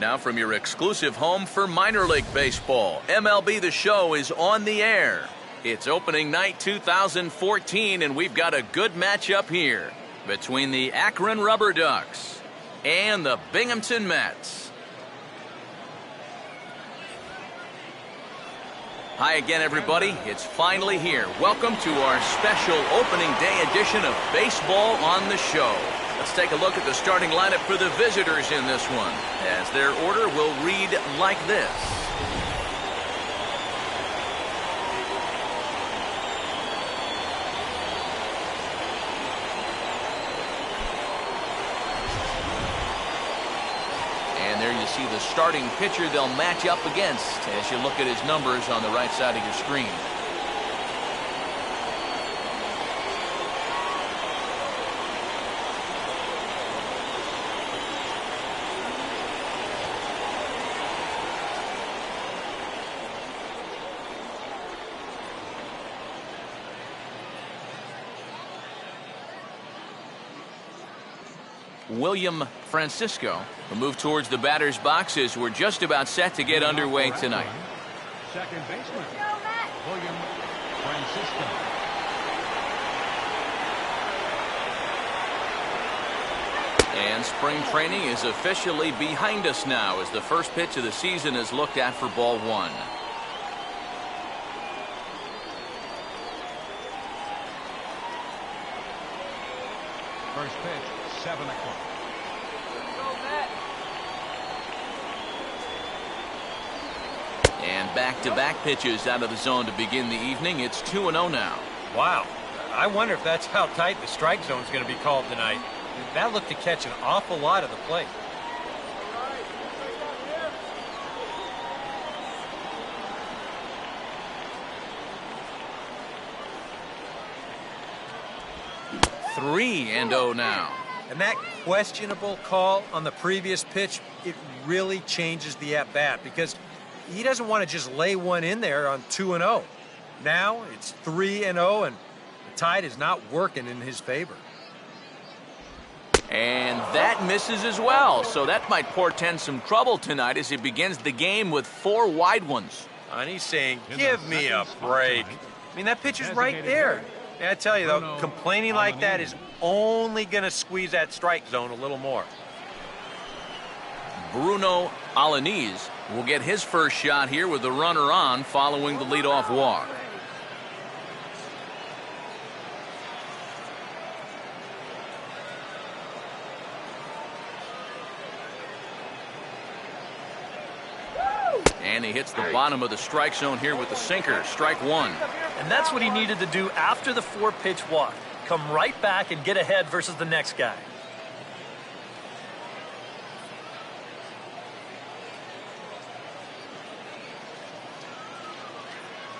Now from your exclusive home for minor league baseball, MLB The Show is on the air. It's opening night 2014, and we've got a good matchup here between the Akron Rubberducks and the Binghamton Mets. Hi again, everybody. It's finally here. Welcome to our special opening day edition of Baseball on the Show. Let's take a look at the starting lineup for the visitors in this one, as their order will read like this. And there you see the starting pitcher they'll match up against as you look at his numbers on the right side of your screen. William Francisco will move towards the batter's box as we're just about set to get underway tonight. Second baseman, William Francisco. And spring training is officially behind us now as the first pitch of the season is looked at for ball one. First pitch, 7 o'clock. And back-to-back pitches out of the zone to begin the evening. It's 2-0 now. Wow. I wonder if that's how tight the strike zone is going to be called tonight. That looked to catch an awful lot of the plate. Three and 0 now. And that questionable call on the previous pitch, it really changes the at-bat because he doesn't want to just lay one in there on 2-0. Now it's 3-0, and the tide is not working in his favor. And that misses as well, so that might portend some trouble tonight as he begins the game with 4 wide ones. And he's saying, give me a break. I mean, that pitch is right there. And I tell you, though, complaining like that is only going to squeeze that strike zone a little more. Bruno Alaniz will get his first shot here with the runner on following the leadoff walk. And he hits the bottom of the strike zone here with the sinker. Strike one. And that's what he needed to do after the 4-pitch walk. Come right back and get ahead versus the next guy.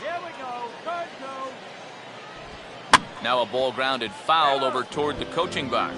Here we go. Turn two. Now a ball grounded foul over toward the coaching box.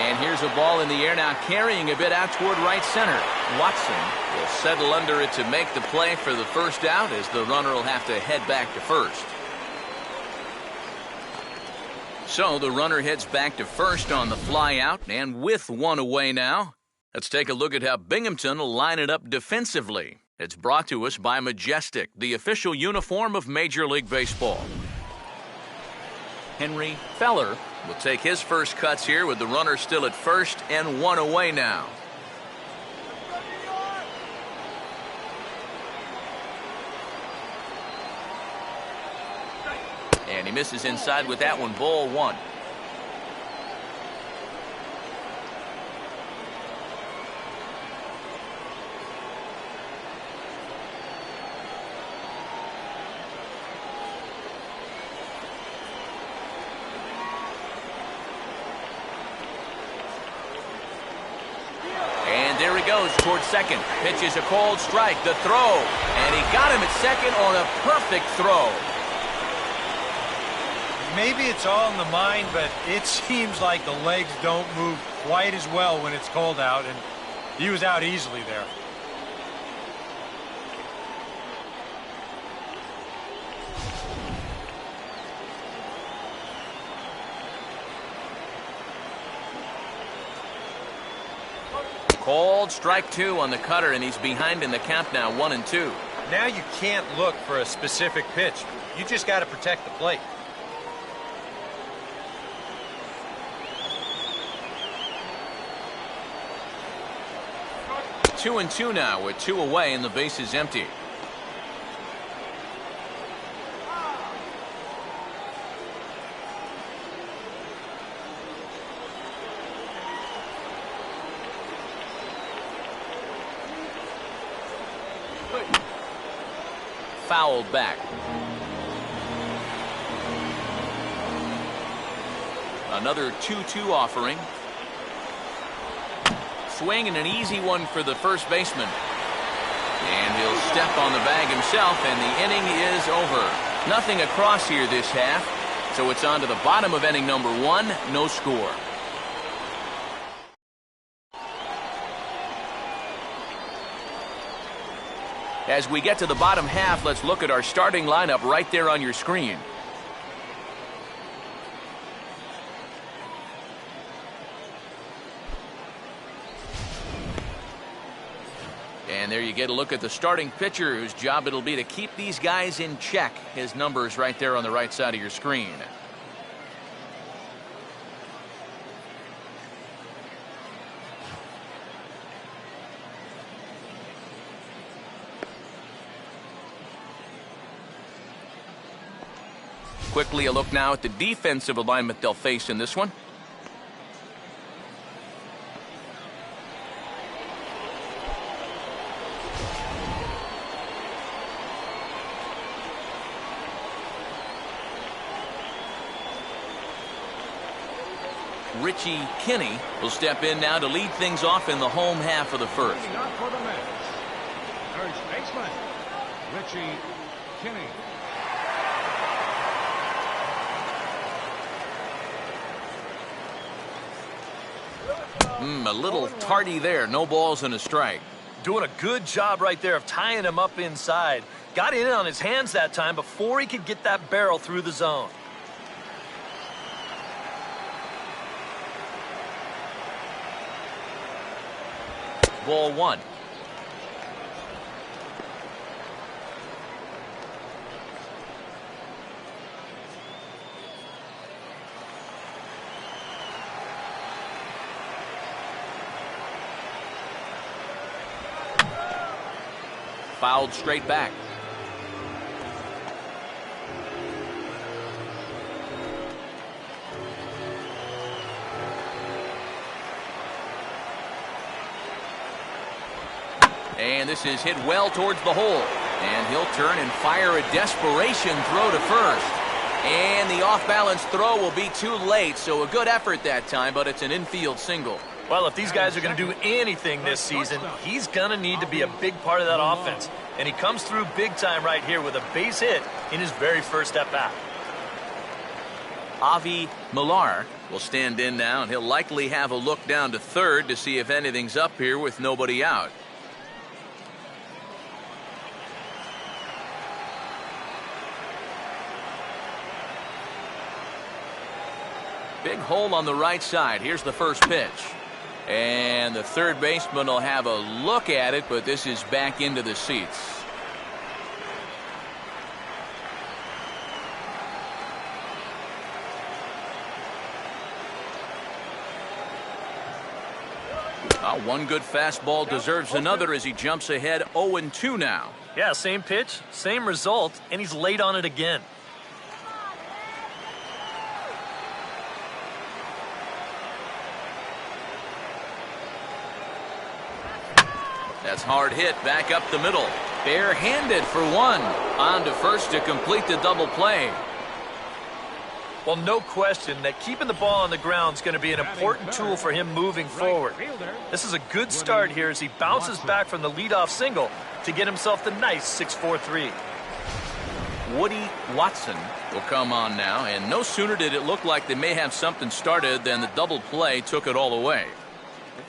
And here's a ball in the air now, carrying a bit out toward right center. Watson will settle under it to make the play for the first out, as the runner will have to head back to first. So the runner heads back to first on the fly out, and with one away now, let's take a look at how Binghamton will line it up defensively. It's brought to us by Majestic, the official uniform of Major League Baseball. Henry Feller will take his first cuts here with the runner still at first and one away now. And he misses inside with that one, ball one. There he goes towards second. Pitch is a called strike. The throw. And he got him at second on a perfect throw. Maybe it's all in the mind, but it seems like the legs don't move quite as well when it's cold out. And He was out easily there. Called strike 2 on the cutter, and he's behind in the count now, 1-2. Now you can't look for a specific pitch. You just got to protect the plate. Two and two now with 2 away and the base is empty. Fouled back. Another 2-2 offering. Swing and an easy one for the first baseman. And he'll step on the bag himself, and the inning is over. Nothing across here this half, so it's on to the bottom of inning number 1, no score. As we get to the bottom half, let's look at our starting lineup right there on your screen. And there you get a look at the starting pitcher, whose job it'll be to keep these guys in check. His numbers right there on the right side of your screen. Quickly a look now at the defensive alignment they'll face in this one. Richie Kinney will step in now to lead things off in the home half of the first. Up for the Mets, first baseman, Richie Kinney. A little tardy there. No balls and a strike. Doing a good job right there of tying him up inside. Got in on his hands that time before he could get that barrel through the zone. Ball 1. Fouled straight back. And this is hit well towards the hole. And he'll turn and fire a desperation throw to first. And the off-balance throw will be too late, so a good effort that time, but it's an infield single. Well, if these guys are going to do anything this season, he's going to need to be a big part of that offense. And he comes through big time right here with a base hit in his very first at-bat. Avi Millar will stand in now, and he'll likely have a look down to third to see if anything's up here with nobody out. Big hole on the right side. Here's the first pitch. And the third baseman will have a look at it, but this is back into the seats. One good fastball deserves another as he jumps ahead 0-2 now. Yeah, same pitch, same result, and he's late on it again. That's hard hit back up the middle. Bare-handed for one. On to first to complete the double play. Well, no question that keeping the ball on the ground is going to be an important tool for him moving forward. This is a good start here as he bounces back from the leadoff single to get himself the nice 6-4-3. Woody Watson will come on now, and no sooner did it look like they may have something started than the double play took it all away.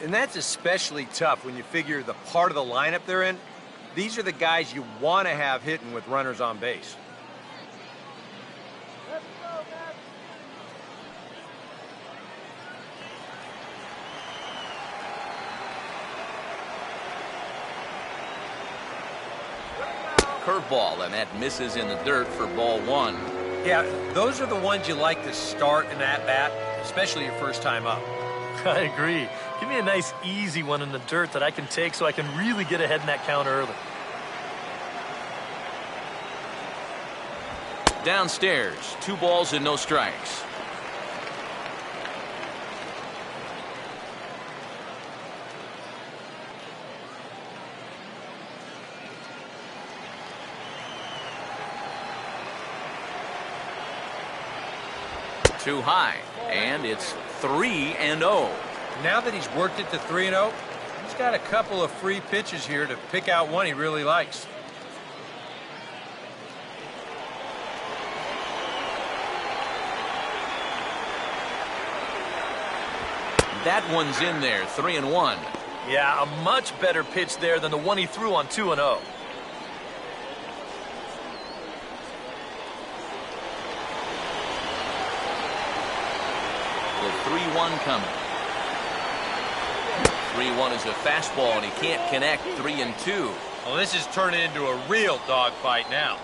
And that's especially tough when you figure the part of the lineup they're in. These are the guys you want to have hitting with runners on base. Curveball, and that misses in the dirt for ball one. Yeah, those are the ones you like to start in that bat, especially your first time up. I agree. Give me a nice, easy one in the dirt that I can take so I can really get ahead in that count early. Downstairs, 2 balls and no strikes. Too high, and it's 3-0. Now that he's worked it to 3-0, he's got a couple of free pitches here to pick out one he really likes. That one's in there, 3-1. Yeah, a much better pitch there than the one he threw on 2-0. The 3-1 coming. 3-1 is a fastball, and he can't connect. 3-2. Well, this is turning into a real dogfight now.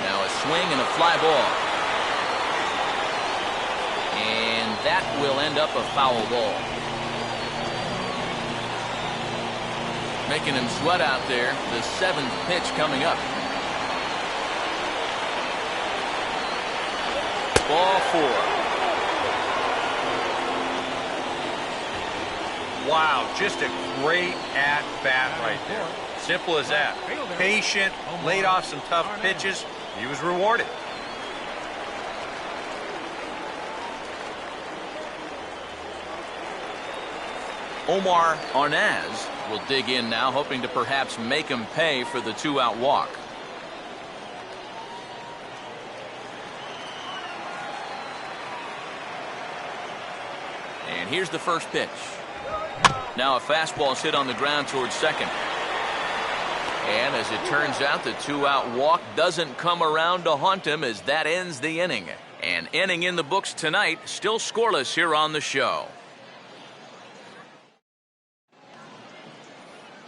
Now a swing and a fly ball. And that will end up a foul ball. Making him sweat out there. The 7th pitch coming up. Ball 4. Wow, just a great at-bat right there. Simple as that. Patient, laid off some tough pitches. He was rewarded. Omar Arnaz will dig in now, hoping to perhaps make him pay for the 2-out walk. And here's the first pitch. Now a fastball is hit on the ground towards second. And as it turns out, the 2-out walk doesn't come around to haunt him as that ends the inning. An inning in the books tonight, still scoreless here on the show.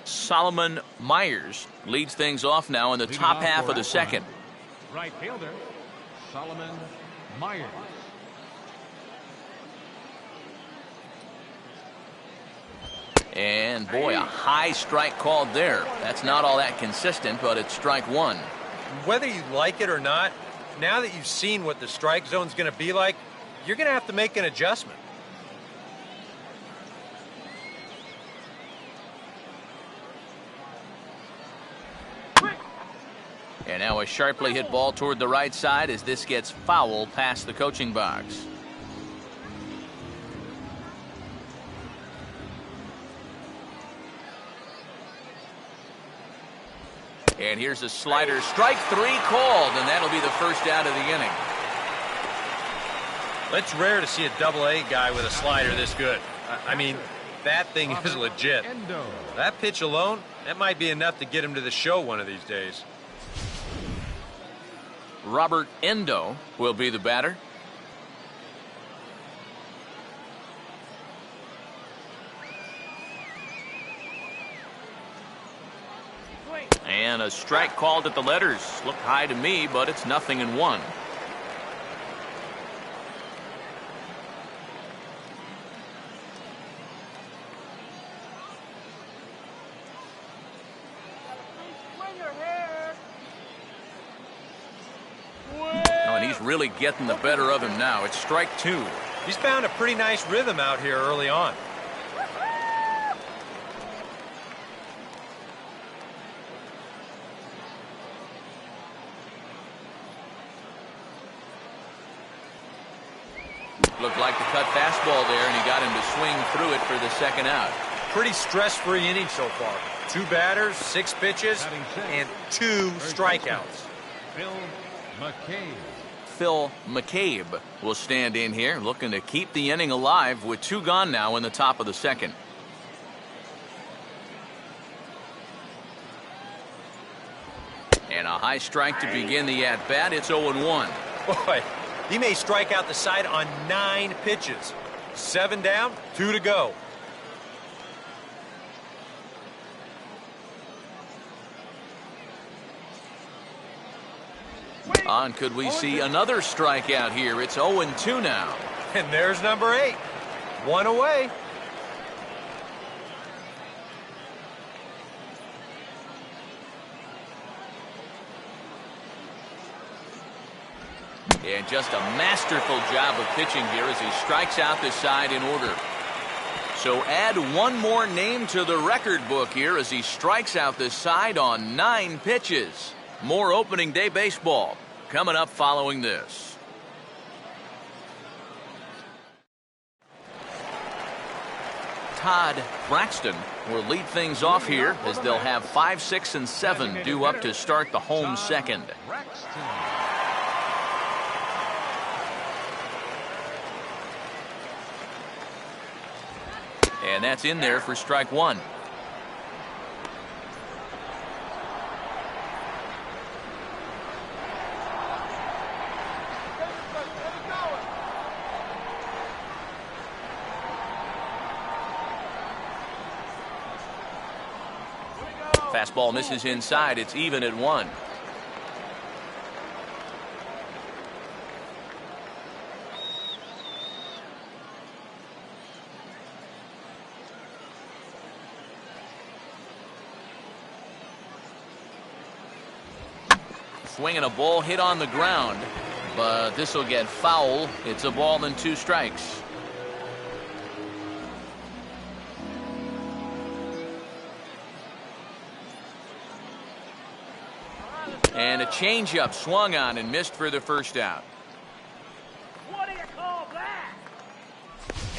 Solomon Myers leads things off now in the top half of the second. Right fielder, Solomon Myers. And boy, a high strike called there. That's not all that consistent, but it's strike 1. Whether you like it or not, now that you've seen what the strike zone's going to be like, you're going to have to make an adjustment. And now a sharply hit ball toward the right side as this gets foul past the coaching box. And here's a slider. Strike 3 called, and that'll be the first out of the inning. It's rare to see a double-A guy with a slider this good. I mean, that thing is legit. That pitch alone, that might be enough to get him to the show one of these days. Robert Endo will be the batter. And a strike called at the letters. Looked high to me, but it's 0-1. And he's really getting the better of him now. It's strike 2. He's found a pretty nice rhythm out here early on. Looked like the cut fastball there, and he got him to swing through it for the second out. Pretty stress-free inning so far. 2 batters, 6 pitches, and 2 strikeouts. Bill McCabe. Phil McCabe will stand in here, looking to keep the inning alive with 2 gone now in the top of the second. And a high strike to begin the at-bat. It's 0-1. Boy, he may strike out the side on 9 pitches. 7 down, 2 to go. On, could we see another strikeout here? It's 0-2 now. And there's number 8. 1 away. And just a masterful job of pitching here as he strikes out this side in order. So add one more name to the record book here as he strikes out this side on 9 pitches. More opening day baseball coming up following this. Todd Braxton will lead things off here as they'll have 5, 6, and 7 due up to start the home second. And that's in there for strike 1. Fastball misses inside. It's even at 1. Swinging a ball hit on the ground, but this will get foul. It's a ball and 2 strikes. And a changeup swung on and missed for the first out. What do you call that?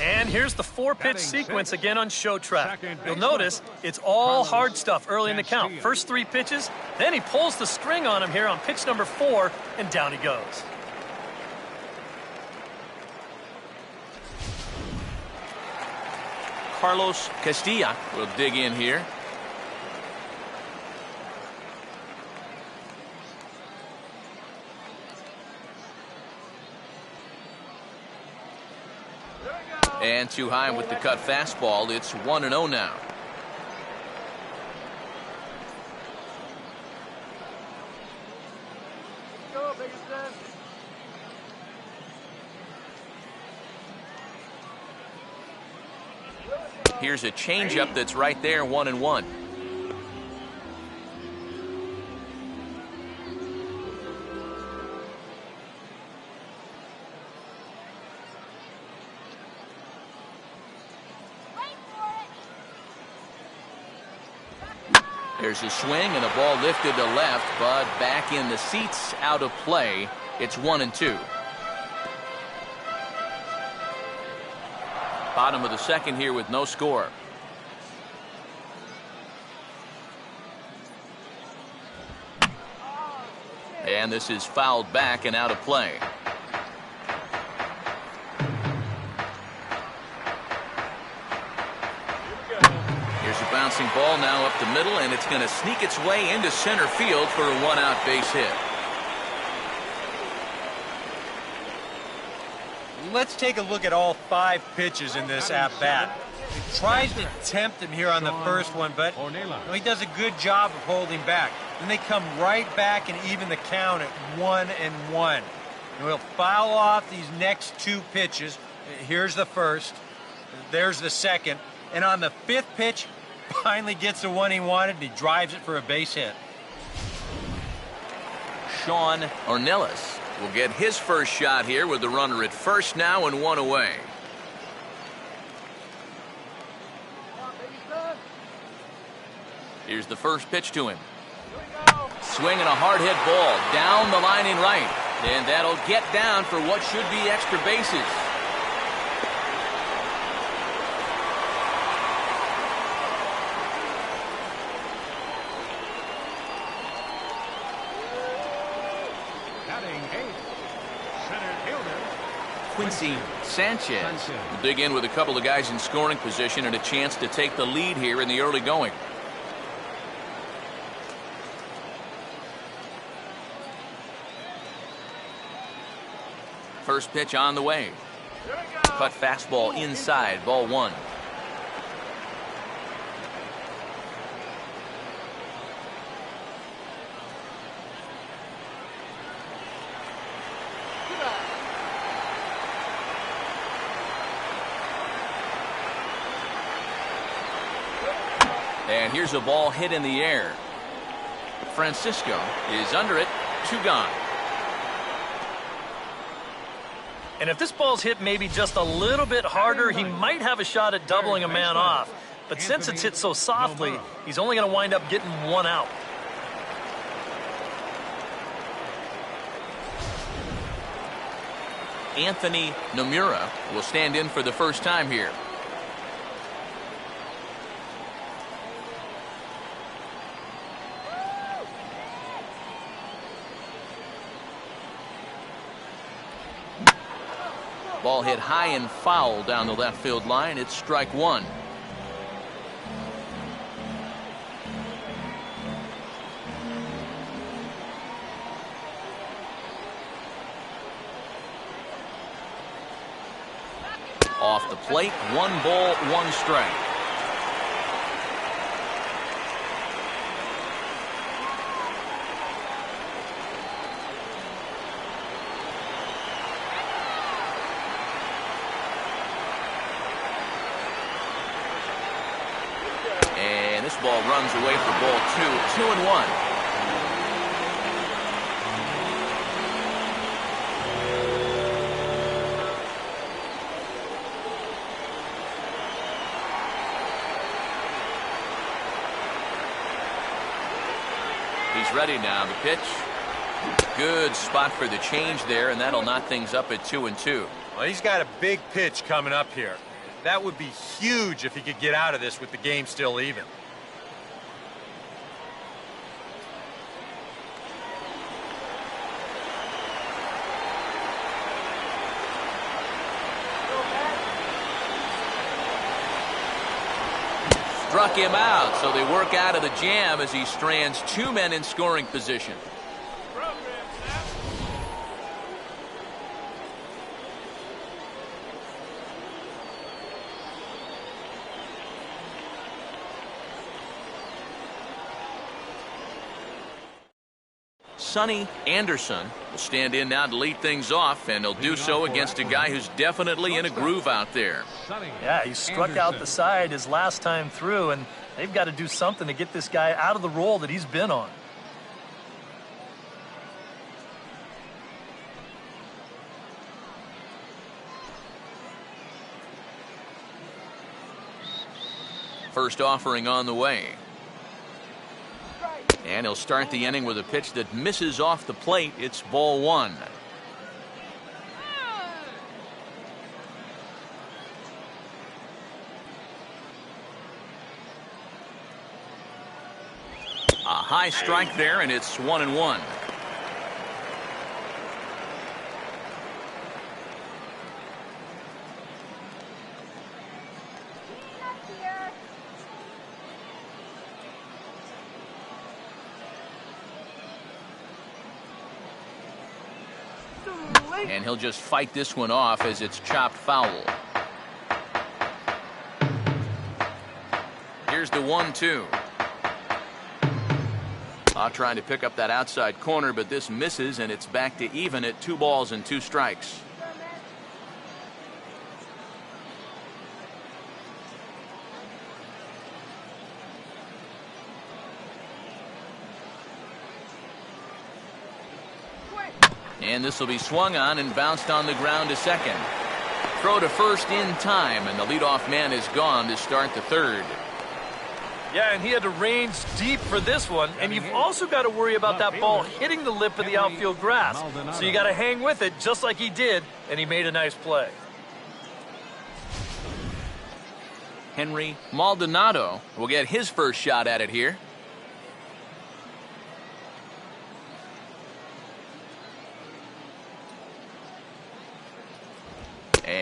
And here's the 4-pitch sequence again on show track. You'll notice it's all hard stuff early in the count. First 3 pitches, then he pulls the string on him here on pitch number 4, and down he goes. Carlos Castilla will dig in here. And too high with the cut fastball. It's 1-0 now. Here's a changeup that's right there, 1-1. There's a swing and a ball lifted to left, but back in the seats, out of play. It's 1-2. Bottom of the second here with no score. And this is fouled back and out of play. Here's a bouncing ball now up the middle, and it's going to sneak its way into center field for a 1-out base hit. Let's take a look at all 5 pitches in this at-bat. He tries to tempt him here on the first one, but he does a good job of holding back. Then they come right back and even the count at 1-1. And we'll foul off these next 2 pitches. Here's the first. There's the second. And on the 5th pitch, finally gets the one he wanted, and he drives it for a base hit. Sean Ornelas will get his first shot here with the runner at first now and 1 away. Here's the first pitch to him. Swinging a hard hit ball down the line in right. And that'll get down for what should be extra bases. Batting eighth, center fielder. Quincy Sanchez will dig in with a couple of guys in scoring position and a chance to take the lead here in the early going. First pitch on the way. Cut fastball inside, ball one. And here's a ball hit in the air. Francisco is under it, 2 gone. And if this ball's hit maybe just a little bit harder, he might have a shot at doubling a man off. But since it's hit so softly, he's only going to wind up getting 1 out. Anthony Nomura will stand in for the first time here. Ball hit high and foul down the left field line. It's strike 1. Off the plate, 1 ball, 1 strike. This ball runs away for ball 2, 2-1. He's ready now. The pitch. Good spot for the change there, and that'll knot things up at 2-2. Well, he's got a big pitch coming up here. That would be huge if he could get out of this with the game still even. Struck him out, so they work out of the jam as he strands 2 men in scoring position. Sonny Anderson will stand in now to lead things off, and he'll do so against a guy who's definitely in a groove out there. Yeah, he struck out the side his last time through, and they've got to do something to get this guy out of the role that he's been on. First offering on the way. And he'll start the inning with a pitch that misses off the plate. It's ball 1. A high strike there, and it's 1-1. And he'll just fight this one off as it's chopped foul. Here's the 1-2. Trying to pick up that outside corner, but this misses, and it's back to even at 2 balls and 2 strikes. And this will be swung on and bounced on the ground to second. Throw to first in time, and the leadoff man is gone to start the 3rd. Yeah, and he had to range deep for this one, and you've also got to worry about that ball hitting the lip of the outfield grass. So you got to hang with it just like he did, and he made a nice play. Henry Maldonado will get his first shot at it here.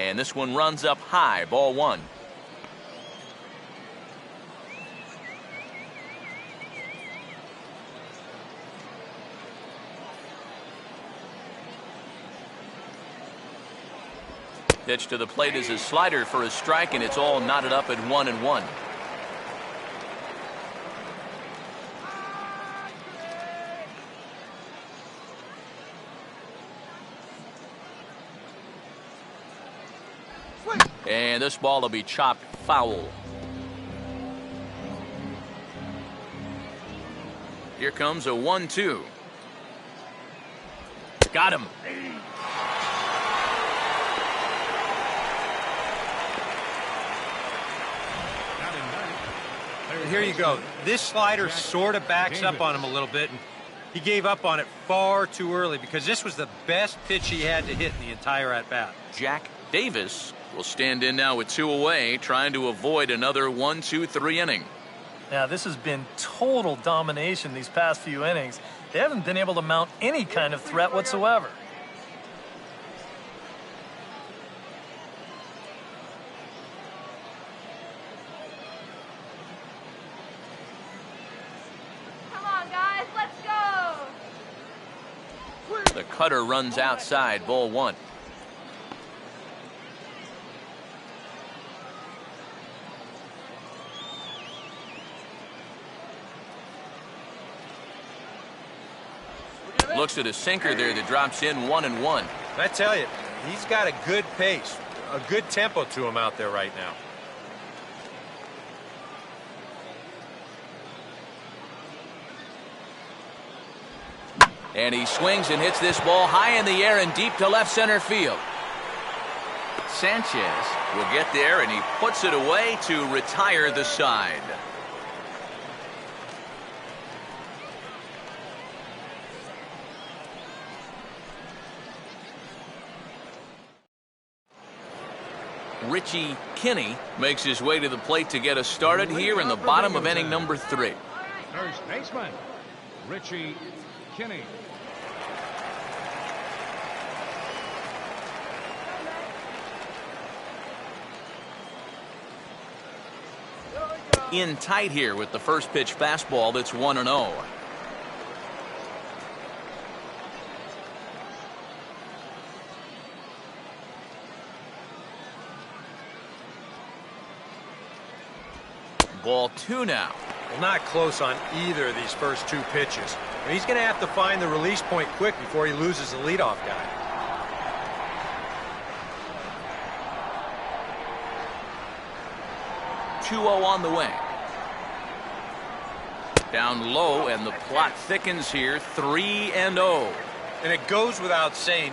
And this one runs up high, ball one. Pitch to the plate is a slider for a strike, and it's all knotted up at 1-1. And this ball will be chopped foul. Here comes a 1-2. Got him. Here you go. This slider sort of backs up on him a little bit, and he gave up on it far too early because this was the best pitch he had to hit in the entire at-bat. Jack Davis will stand in now with 2 away, trying to avoid another 1-2-3 inning. Now, this has been total domination these past few innings. They haven't been able to mount any kind of threat whatsoever. The cutter runs outside, ball one. Looks at a sinker there that drops in 1-1. I tell you, he's got a good pace, a good tempo to him out there right now. And he swings and hits this ball high in the air and deep to left center field. Sanchez will get there, and he puts it away to retire the side. Richie Kinney makes his way to the plate to get us started here in the bottom of inning number 3. First baseman, Richie Kinney. In tight here with the first pitch fastball that's 1-0. Ball 2 now. Well, not close on either of these first 2 pitches. And he's going to have to find the release point quick before he loses the leadoff guy. On the way. Down low, and the plot thickens here, 3-0. And it goes without saying,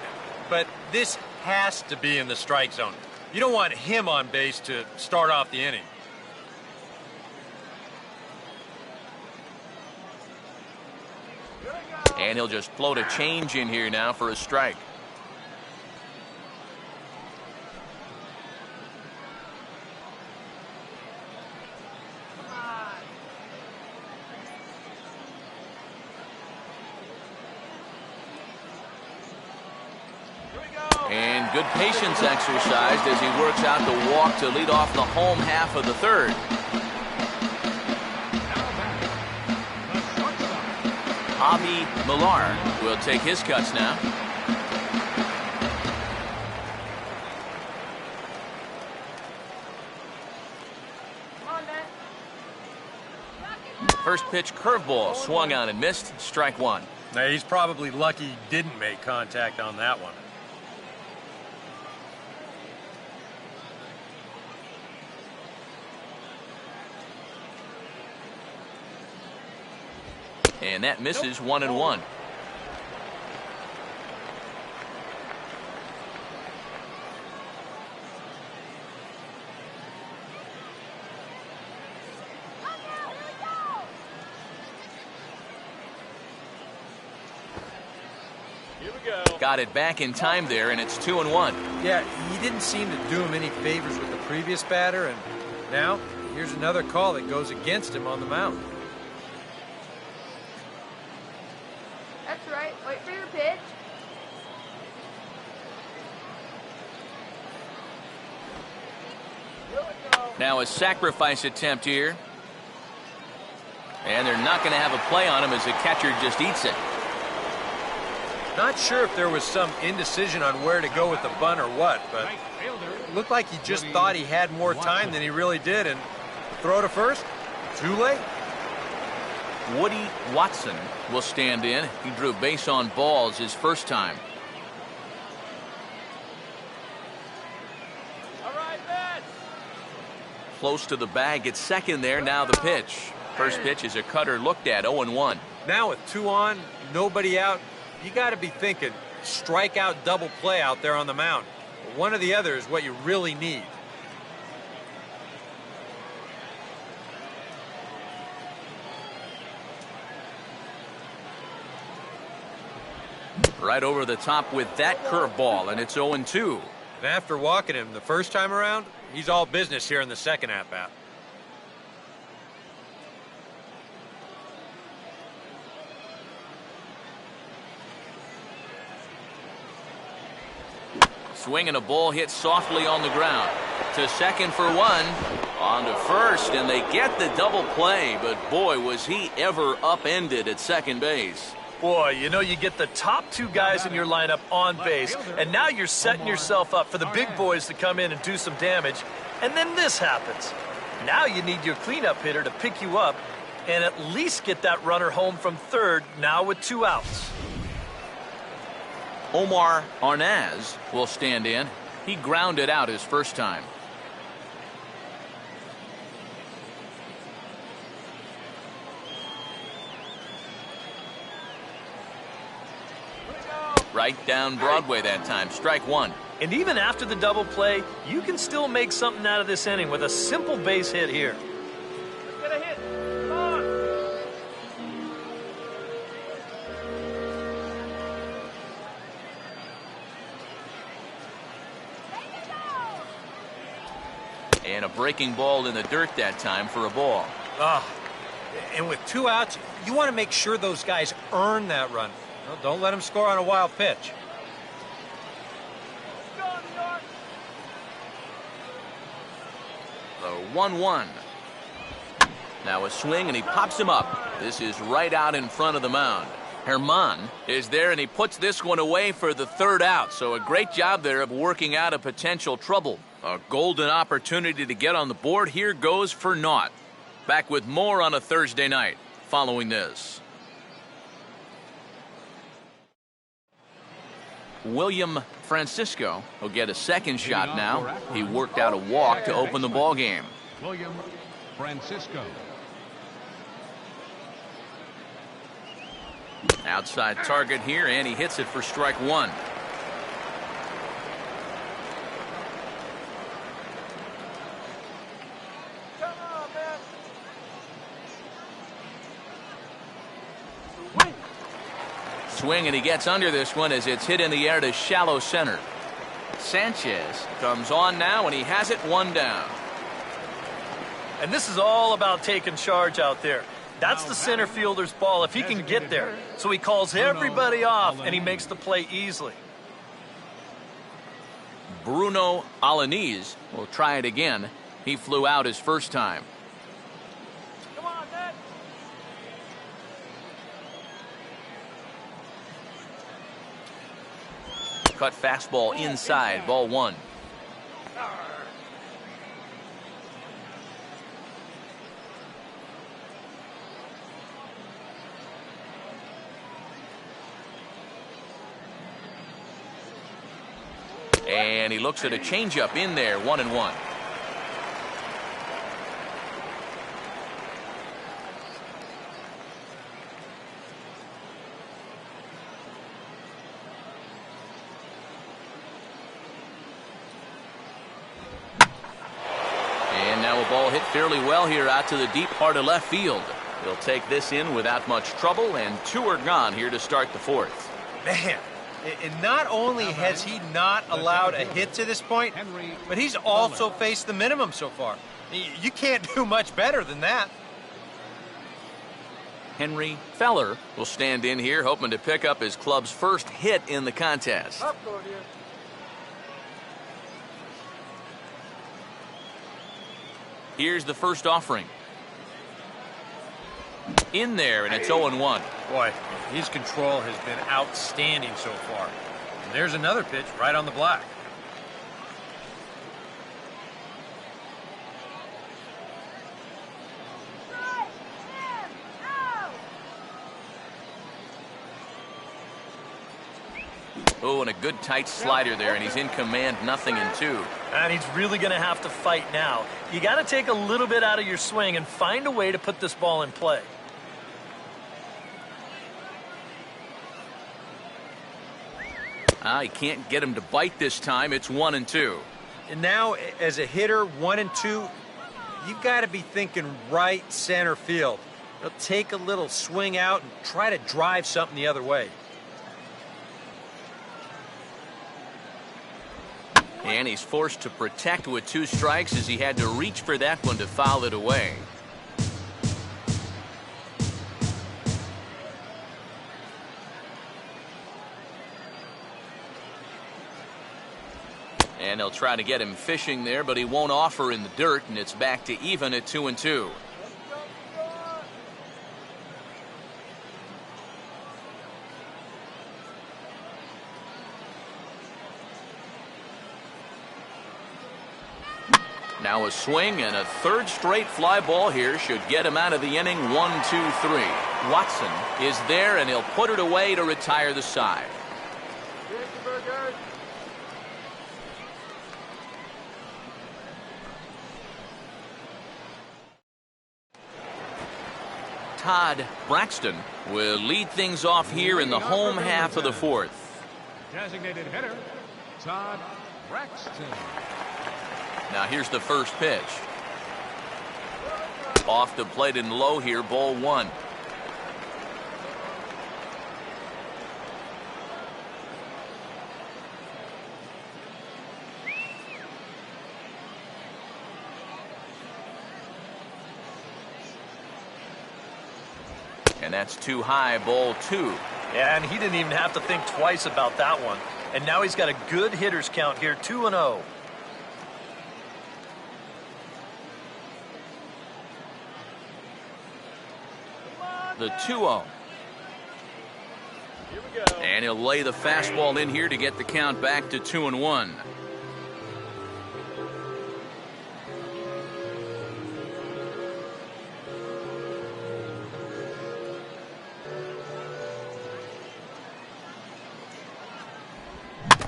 but this has to be in the strike zone. You don't want him on base to start off the inning. And he'll just float a change in here now for a strike. And good patience exercised as he works out the walk to lead off the home half of the third. Avi Millar will take his cuts now. First pitch curveball swung on and missed. Strike one. Now, he's probably lucky he didn't make contact on that one. And that misses 1-1. Got it back in time there, and it's 2-1. Yeah, he didn't seem to do him any favors with the previous batter, and now here's another call that goes against him on the mound. That's right. Wait for your pitch. Now a sacrifice attempt here. And they're not going to have a play on him as the catcher just eats it. Not sure if there was some indecision on where to go with the bunt or what, but it looked like he just thought he had more time than he really did, and throw to first? Too late. Woody Watson will stand in. He drew base on balls his first time. Close to the bag at second there. Now the pitch. First pitch is a cutter looked at, 0-1. Now with 2 on, nobody out, you got to be thinking strikeout double play out there on the mound. One or the other is what you really need. Right over the top with that curveball, and it's 0-2. And after walking him the first time around, he's all business here in the second at-bat. Swinging a ball hit softly on the ground. To second for one. On to first, and they get the double play, but boy, was he ever upended at second base. Boy, you know, you get the top 2 guys in your lineup on base, and now you're setting yourself up for the big boys to come in and do some damage, and then this happens. Now you need your cleanup hitter to pick you up and at least get that runner home from third, now with 2 outs. Omar Arnaz will stand in. He grounded out his first time. Right down Broadway that time. Strike one. And even after the double play, you can still make something out of this inning with a simple base hit here. Get a hit. Come on. And a breaking ball in the dirt that time for a ball. And with 2 outs, you want to make sure those guys earn that run. Well, don't let them score on a wild pitch. The 1-1. Now a swing, and he pops him up. This is right out in front of the mound. Herman is there, and he puts this one away for the 3rd out. So a great job there of working out a potential trouble. A golden opportunity to get on the board here goes for naught. Back with more on a Thursday night following this. William Francisco will get a second shot now. He worked out a walk to open the ball game. William Francisco. Outside target here, and he hits it for strike one. Swing, and he gets under this one as it's hit in the air to shallow center. Sanchez comes on now, and he has it 1 down. And this is all about taking charge out there. That's the center fielder's ball if he can get there. So he calls everybody off, and he makes the play easily. Bruno Alaniz will try it again. He flew out his first time. Come on, Ned. Cut fastball inside, ball one. And he looks at a changeup in there, 1-1. And now a ball hit fairly well here out to the deep part of left field. He'll take this in without much trouble, and 2 are gone here to start the 4th. Man, and not only has he not allowed a hit to this point, but he's also faced the minimum so far. You can't do much better than that. Henry Feller will stand in here, hoping to pick up his club's first hit in the contest. Here's the first offering. In there, and it's 0-1. Boy, his control has been outstanding so far. And there's another pitch right on the block. Oh, and a good tight slider there, and he's in command, 0-2. And he's really going to have to fight now. You got to take a little bit out of your swing and find a way to put this ball in play. He can't get him to bite this time. It's 1-2. And now, as a hitter, 1-2, you've got to be thinking right center field. You'll take a little swing out and try to drive something the other way. And he's forced to protect with 2 strikes as he had to reach for that one to foul it away. And they'll try to get him fishing there, but he won't offer in the dirt, and it's back to even at 2-2. Now a swing and a third straight fly ball here should get him out of the inning. 1-2-3. Watson is there, and he'll put it away to retire the side. Todd Braxton will lead things off here in the home half of the 4th. Designated hitter, Todd Braxton. Now here's the first pitch. Off the plate and low here, ball 1. And that's too high, ball 2. Yeah, and he didn't even have to think twice about that one. And now he's got a good hitter's count here, 2-0. The 2-0. And he'll lay the fastball in here to get the count back to 2-1.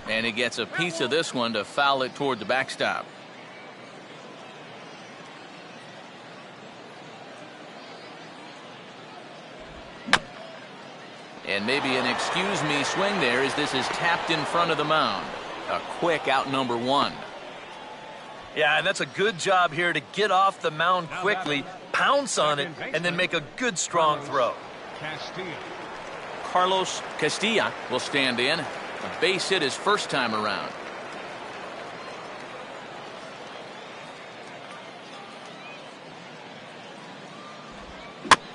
And he gets a piece of this one to foul it toward the backstop. And maybe an excuse me swing there as this is tapped in front of the mound. A quick out, number 1. Yeah, and that's a good job here to get off the mound quickly, pounce on it, and then make a good strong throw. Carlos Castilla will stand in. A base hit his first time around.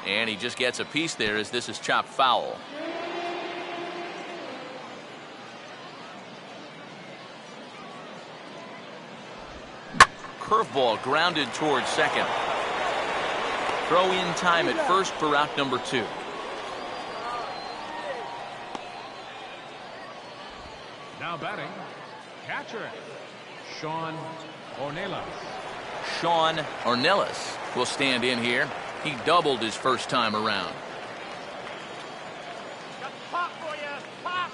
And he just gets a piece there as this is chopped foul. Curveball grounded towards second. Throw in time at first for out number 2. Now batting, catcher, Sean Ornelas. Sean Ornelas will stand in here. He doubled his first time around. Got the pop for you. Pop.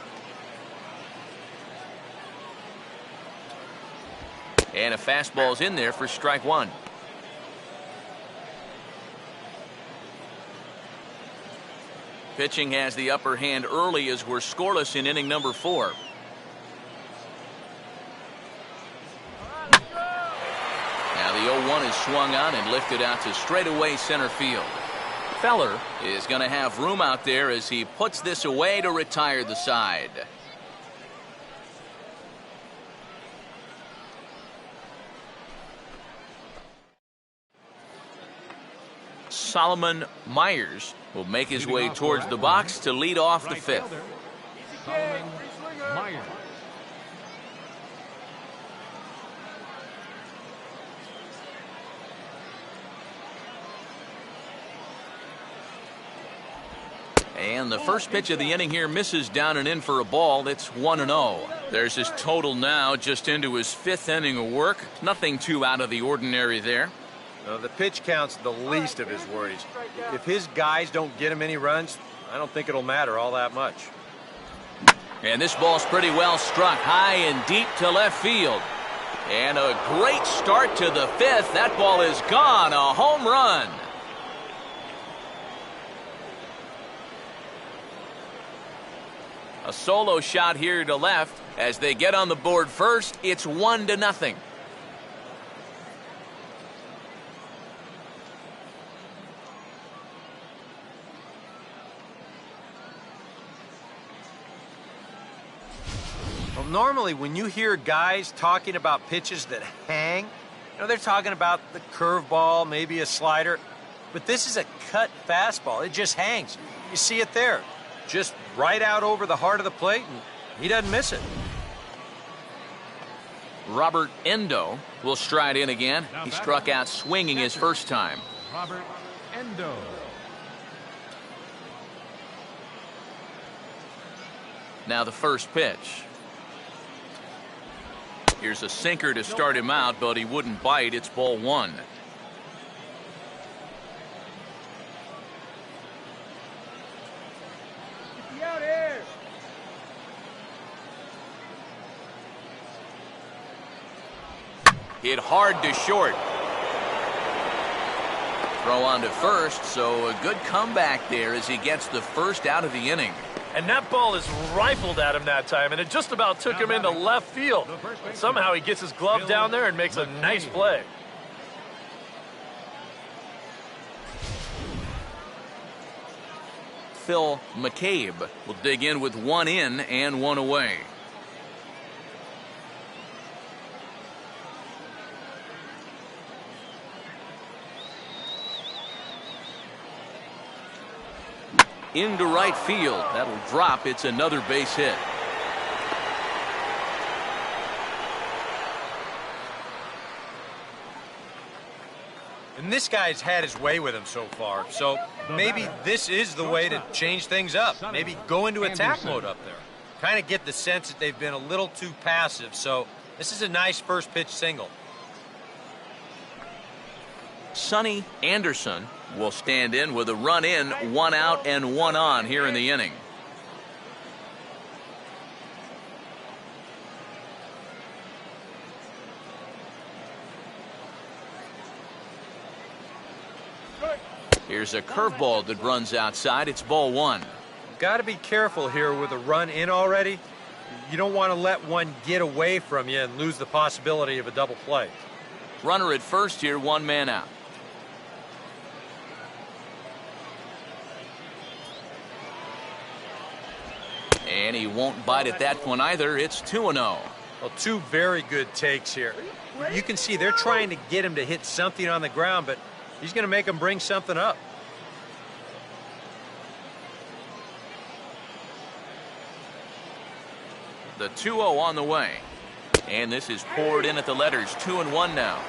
And a fastball's in there for strike 1. Pitching has the upper hand early as we're scoreless in inning number 4. Now the 0-1 is swung on and lifted out to straightaway center field. Feller is going to have room out there as he puts this away to retire the side. Solomon Myers will make his way towards the box to lead off the 5th. Solomon Myers. And the first pitch of the inning here misses down and in for a ball. It's 1-0. There's his total now, just into his 5th inning of work. Nothing too out of the ordinary there. The pitch count's the least of his worries. If his guys don't get him any runs, I don't think it'll matter all that much. And this ball's pretty well struck high and deep to left field. And a great start to the 5th. That ball is gone. A home run. A solo shot here to left. As they get on the board first, it's 1-0. Well, normally when you hear guys talking about pitches that hang, they're talking about the curveball, maybe a slider, but this is a cut fastball. It just hangs. You see it there. Just right out over the heart of the plate, and he doesn't miss it. Robert Endo will stride in again. He struck out swinging his first time. Robert Endo. Now the first pitch. Here's a sinker to start him out, but he wouldn't bite. It's ball 1. Hit hard to short. Throw on to first, so a good comeback there as he gets the first out of the inning. And that ball is rifled at him that time, and it just about took him into left field. Somehow he gets his glove down there and makes a nice play. Phil McCabe will dig in with 1 in and 1 away. Into right field. That'll drop. It's another base hit. And this guy's had his way with him so far, so maybe this is the way to change things up. Maybe go into attack mode up there. Kind of get the sense that they've been a little too passive, so this is a nice first pitch single. Sonny Anderson will stand in with a run in, 1 out and 1 on here in the inning. Here's a curveball that runs outside. It's ball 1. Got to be careful here with a run in already. You don't want to let one get away from you and lose the possibility of a double play. Runner at first here, 1 man out. And he won't bite at that one either. It's 2-0. Well, 2 very good takes here. You can see they're trying to get him to hit something on the ground, but he's going to make him bring something up. The 2-0 on the way. And this is poured in at the letters. 2-1 now.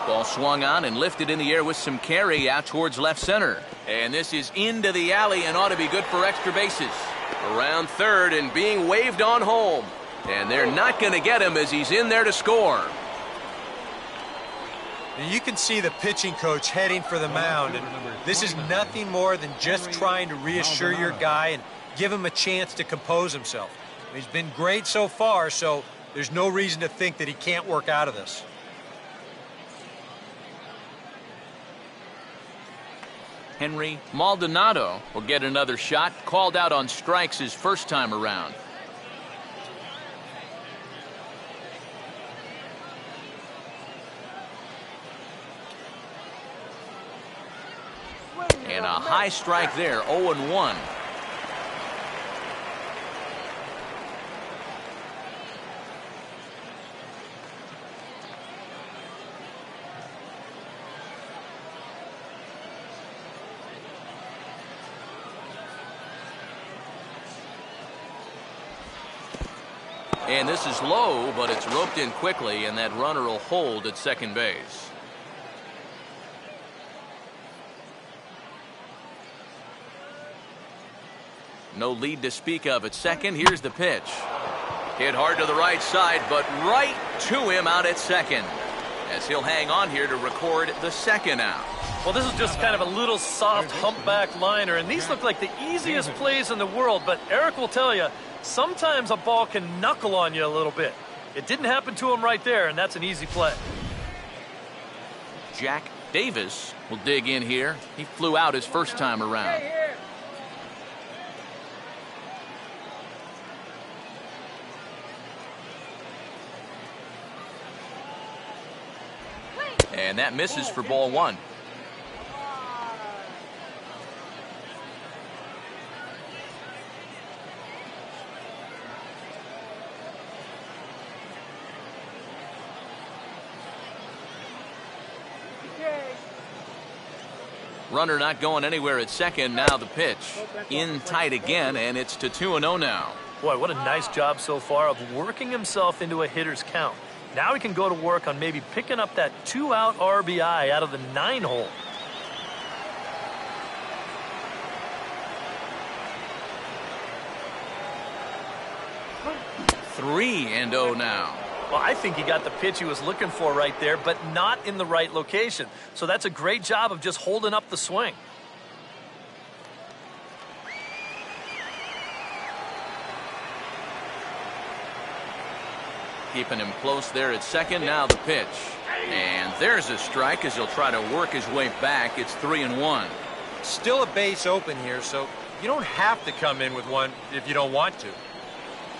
Ball swung on and lifted in the air with some carry out towards left center. And this is into the alley and ought to be good for extra bases. Around third and being waved on home. And they're not going to get him as he's in there to score. You can see the pitching coach heading for the mound, and this is nothing more than just trying to reassure your guy and give him a chance to compose himself. He's been great so far, so there's no reason to think that he can't work out of this. Henry Maldonado will get another shot. Called out on strikes his first time around. And a high strike there, 0-1. And this is low, but it's roped in quickly, and that runner will hold at second base. No lead to speak of at second. Here's the pitch. Hit hard to the right side, but right to him out at second, as he'll hang on here to record the second out. Well, this is just kind of a little soft humpback liner, and these look like the easiest plays in the world, but Eric will tell you, sometimes a ball can knuckle on you a little bit. It didn't happen to him right there, and that's an easy play. Jack Davis will dig in here. He flew out his first time around. And that misses for ball one. Runner not going anywhere at second. Now the pitch. In tight again, and it's to 2-0 now. Boy, what a nice job so far of working himself into a hitter's count. Now he can go to work on maybe picking up that 2-out RBI out of the 9-hole. Three and 0 now. Well, I think he got the pitch he was looking for right there, but not in the right location. So that's a great job of just holding up the swing. Keeping him close there at second. Now the pitch. And there's a strike as he'll try to work his way back. It's 3-1. Still a base open here, so you don't have to come in with one if you don't want to.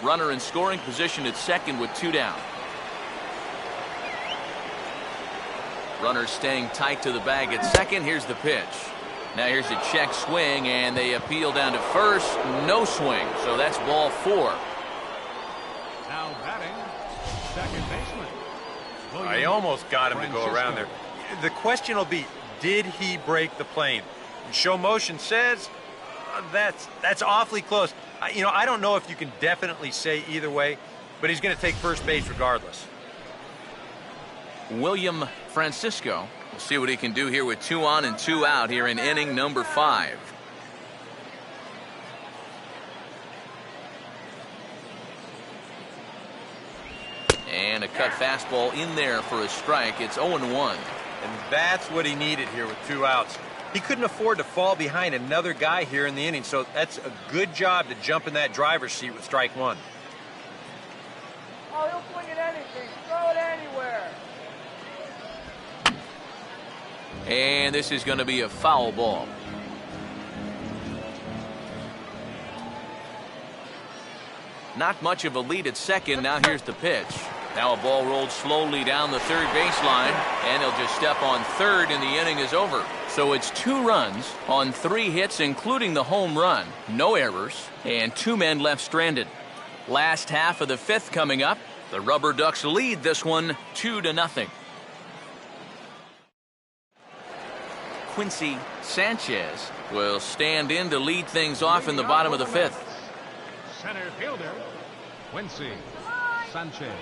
Runner in scoring position at second with 2 down. Runner staying tight to the bag at second. Here's the pitch. Now here's a check swing, and they appeal down to first. No swing, so that's ball 4. Now batting, second baseman. I almost got him to go around there. The question will be, did he break the plane? Show motion says that's awfully close. I don't know if you can definitely say either way, but he's going to take first base regardless. William Francisco. We'll see what he can do here with 2 on and 2 out here in inning number 5. And a cut fastball in there for a strike. It's 0-1. And that's what he needed here with 2 outs. He couldn't afford to fall behind another guy here in the inning, so that's a good job to jump in that driver's seat with strike 1. Oh, he'll swing at anything. Throw it anywhere. And this is going to be a foul ball. Not much of a lead at second. Now here's the pitch. Now a ball rolled slowly down the third baseline, and he'll just step on third, and the inning is over. So it's 2 runs on 3 hits, including the home run. No errors, and 2 men left stranded. Last half of the 5th coming up. The Rubberducks lead this one 2-0. Quincy Sanchez will stand in to lead things off in the bottom of the 5th. Center fielder, Quincy Sanchez.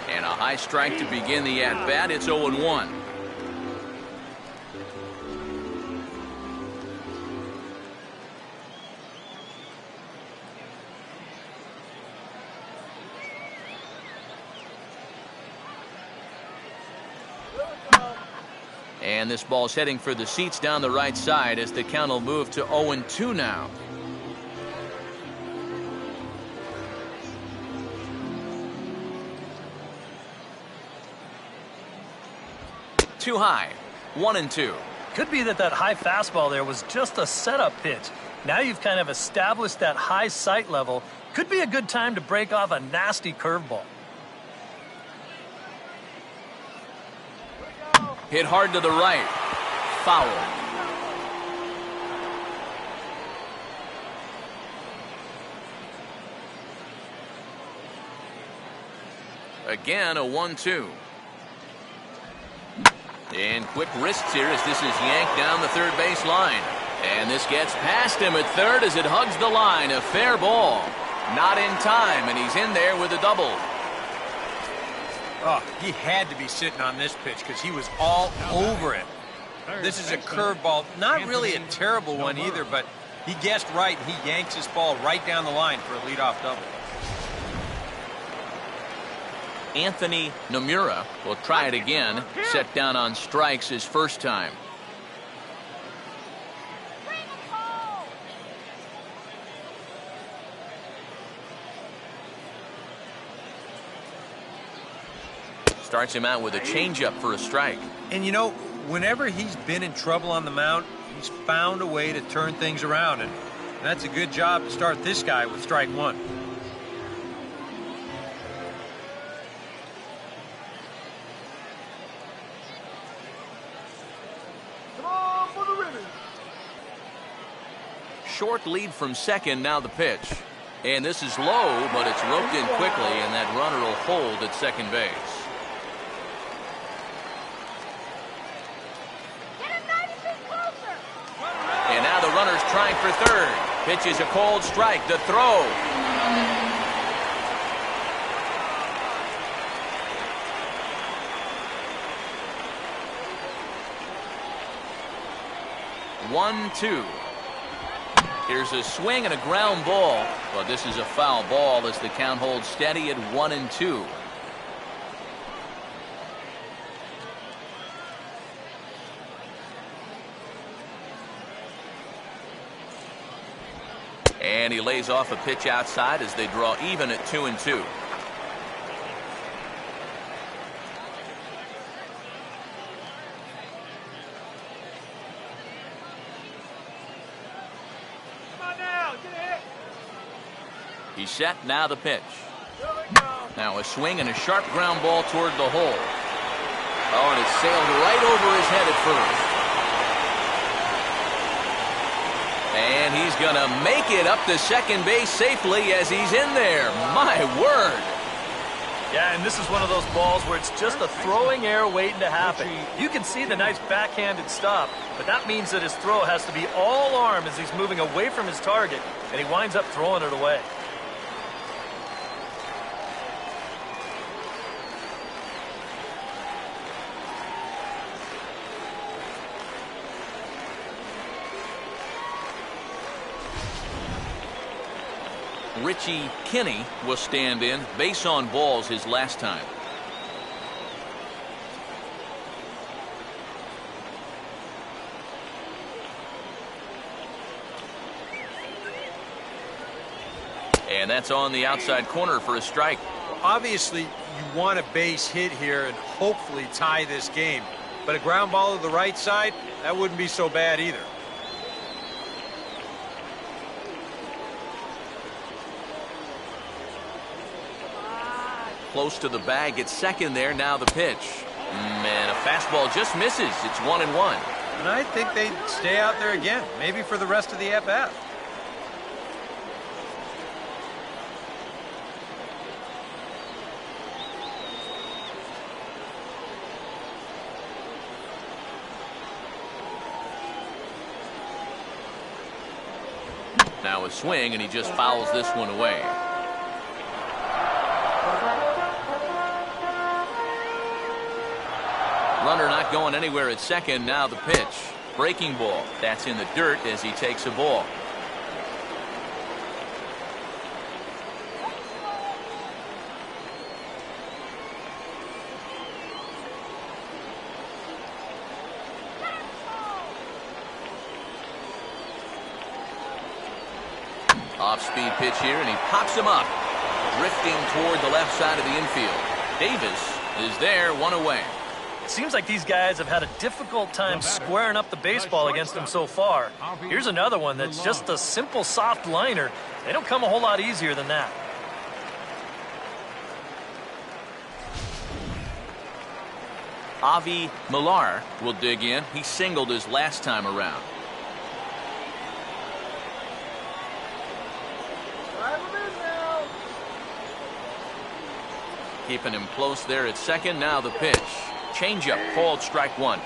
And a high strike to begin the at-bat. It's 0-1. And this ball's heading for the seats down the right side as the count will move to 0-2 now. Too high. 1-2. Could be that high fastball there was just a setup pitch. Now you've kind of established that high sight level. Could be a good time to break off a nasty curveball. Hit hard to the right. Foul. Again, a 1-2. And quick wrists here as this is yanked down the third base line. And this gets past him at third as it hugs the line. A fair ball. Not in time, and he's in there with a double. Oh, he had to be sitting on this pitch because he was all over it. This is a curveball, not really a terrible one either, but he guessed right, and he yanks his ball right down the line for a leadoff double. Anthony Nomura will try it again. Set down on strikes his first time. Starts him out with a changeup for a strike. And you know, whenever he's been in trouble on the mound, he's found a way to turn things around, and that's a good job to start this guy with strike one. Short lead from second, now the pitch. And this is low, but it's roped in quickly, and that runner will hold at second base. And now the runner's trying for third. Pitch is a cold strike. The throw. One, two. Here's a swing and a ground ball, but this is a foul ball as the count holds steady at 1-2. And he lays off a pitch outside as they draw even at 2-2. He's set, now the pitch. Now a swing and a sharp ground ball toward the hole. Oh, and it sailed right over his head at first. And he's going to make it up to second base safely as he's in there. My word. Yeah, and this is one of those balls where it's just a throwing error waiting to happen. You can see the nice backhanded stop, but that means that his throw has to be all arm as he's moving away from his target, and he winds up throwing it away. Richie Kinney will stand in. Base on balls his last time. And that's on the outside corner for a strike. Obviously, you want a base hit here and hopefully tie this game. But a ground ball to the right side, that wouldn't be so bad either. Close to the bag at second there. Now the pitch. Man, a fastball just misses. It's 1-1. And I think they'd stay out there again, maybe for the rest of the at-bat. Now a swing, and he just fouls this one away. Runner not going anywhere at second. Now the pitch. Breaking ball. That's in the dirt as he takes a ball. Off-speed pitch here, and he pops him up. Drifting toward the left side of the infield. Davis is there, one away. It seems like these guys have had a difficult time squaring up the baseball against them so far. Here's another one that's just a simple soft liner. They don't come a whole lot easier than that. Avi Millar will dig in. He singled his last time around. Keeping him close there at second. Now the pitch. Changeup called strike one.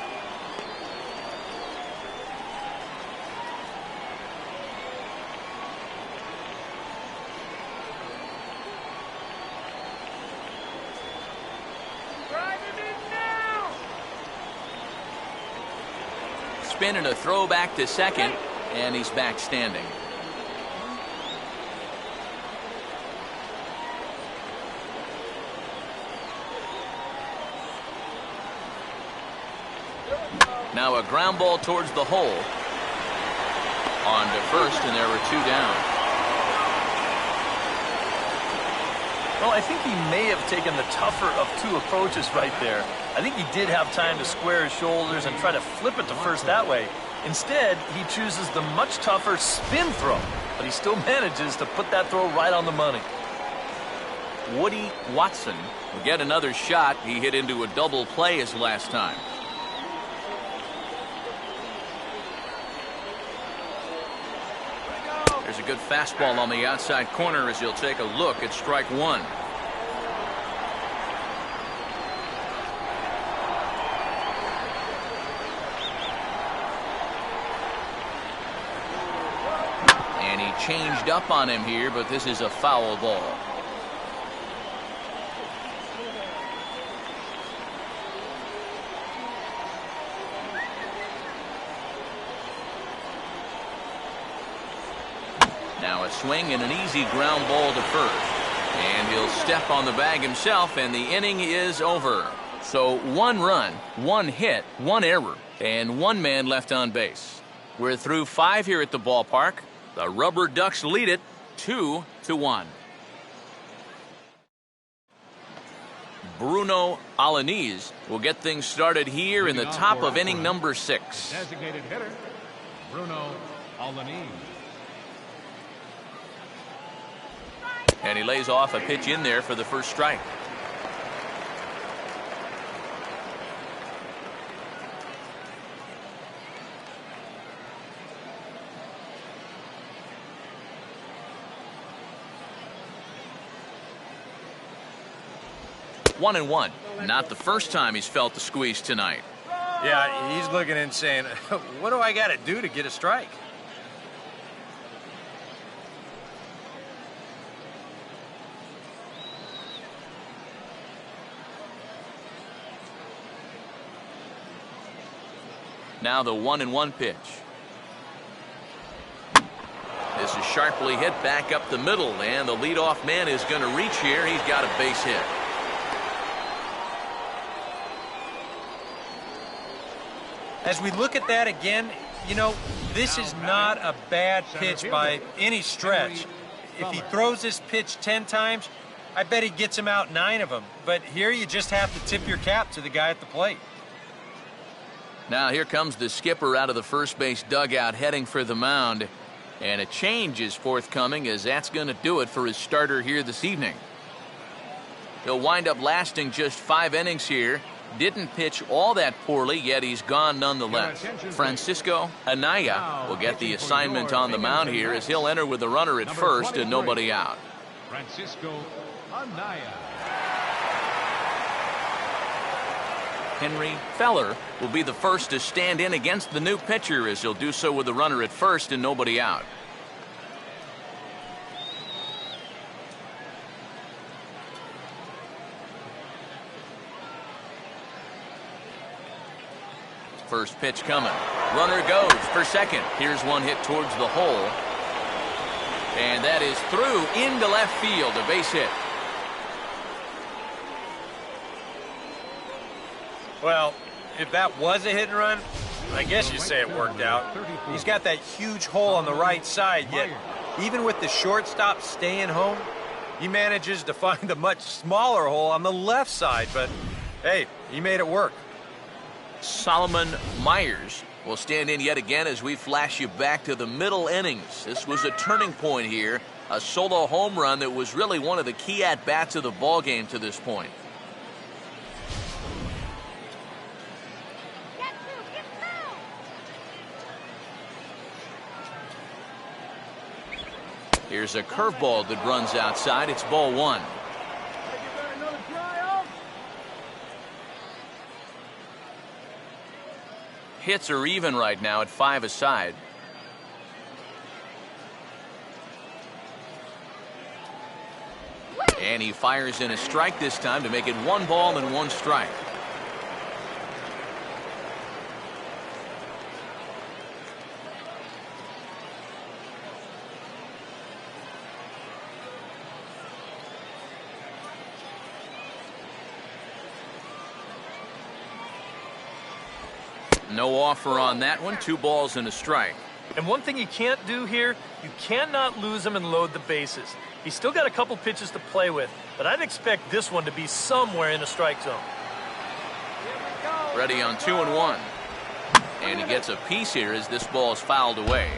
spin and a throw back to second, and he's back standing. Now a ground ball towards the hole. On to first, and there were 2 down. Well, I think he may have taken the tougher of 2 approaches right there. I think he did have time to square his shoulders and try to flip it to first that way. Instead, he chooses the much tougher spin throw, but he still manages to put that throw right on the money. Woody Watson will get another shot. He hit into a double play his last time. There's a good fastball on the outside corner as he'll take a look at strike 1. And he changed up on him here, but this is a foul ball. Now a swing and an easy ground ball to first. And he'll step on the bag himself, and the inning is over. So 1 run, 1 hit, 1 error, and 1 man left on base. We're through 5 here at the ballpark. The Rubberducks lead it 2-1. Bruno Alaniz will get things started here in the top of inning number 6. Designated hitter, Bruno Alaniz. And he lays off a pitch in there for the first strike. One and one. Not the first time he's felt the squeeze tonight. Yeah, he's looking and saying, what do I got to do to get a strike? Now the 1-1 pitch. This is sharply hit back up the middle, and the leadoff man is going to reach here. He's got a base hit. As we look at that again, you know, this is not a bad pitch by any stretch. If he throws this pitch 10 times, I bet he gets him out 9 of them. But here you just have to tip your cap to the guy at the plate. Now here comes the skipper out of the first base dugout heading for the mound. And a change is forthcoming, as that's going to do it for his starter here this evening. He'll wind up lasting just 5 innings here. Didn't pitch all that poorly, yet he's gone nonetheless. Francisco Anaya will get the assignment on the mound here, as he'll enter with a runner at first and nobody out. Francisco Anaya. Henry Feller will be the first to stand in against the new pitcher, as he'll do so with a runner at first and nobody out. First pitch coming. Runner goes for second. Here's one hit towards the hole. And that is through into left field, a base hit. Well, if that was a hit and run, I guess you'd say it worked out. He's got that huge hole on the right side, yet even with the shortstop staying home, he manages to find a much smaller hole on the left side. But, hey, he made it work. Solomon Myers will stand in yet again as we flash you back to the middle innings. This was a turning point here, a solo home run that was really one of the key at-bats of the ball game to this point. Here's a curveball that runs outside. It's ball 1. Hits are even right now at 5 aside. And he fires in a strike this time to make it 1 ball and 1 strike. No offer on that one. 2 balls and a strike. And one thing you can't do here, you cannot lose him and load the bases. He's still got a couple pitches to play with, but I'd expect this one to be somewhere in the strike zone. Ready on 2-1. And he gets a piece here as this ball is fouled away.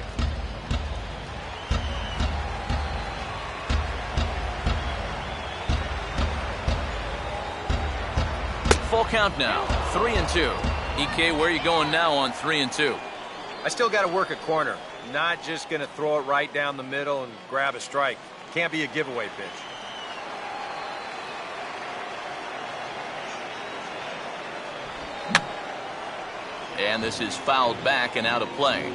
Full count now. 3-2. EK, where are you going now on 3-2? I still got to work a corner. Not just going to throw it right down the middle and grab a strike. Can't be a giveaway pitch. And this is fouled back and out of play.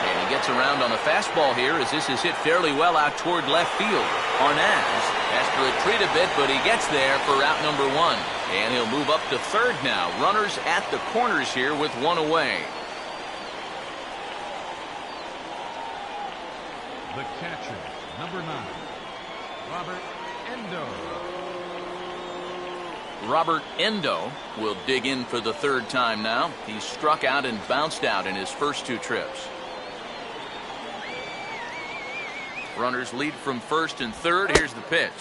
And he gets around on the fastball here as this is hit fairly well out toward left field. Arnaz has to retreat a bit, but he gets there for out number 1. And he'll move up to third now. Runners at the corners here with 1 away. The catcher, number 9, Robert Endo. Robert Endo will dig in for the 3rd time now. He's struck out and bounced out in his first 2 trips. Runners lead from first and third. Here's the pitch.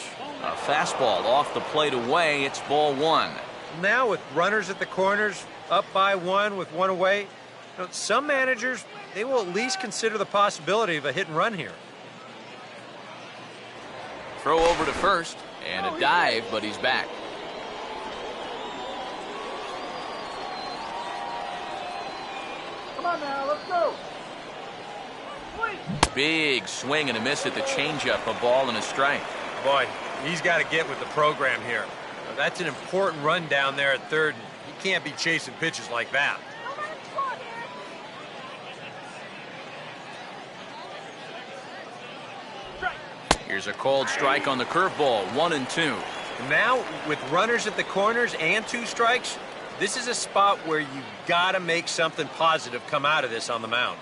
A fastball off the plate away. It's ball 1. Now with runners at the corners, up by 1 with 1 away, you know, some managers, they will at least consider the possibility of a hit and run here. Throw over to first and a dive, but he's back. Come on now, let's go. Big swing and a miss at the changeup. A ball and a strike. Boy, he's got to get with the program here. Now, that's an important run down there at third. He can't be chasing pitches like that. Here's a called strike on the curveball. 1-2. Now, with runners at the corners and 2 strikes, this is a spot where you got to make something positive come out of this on the mound.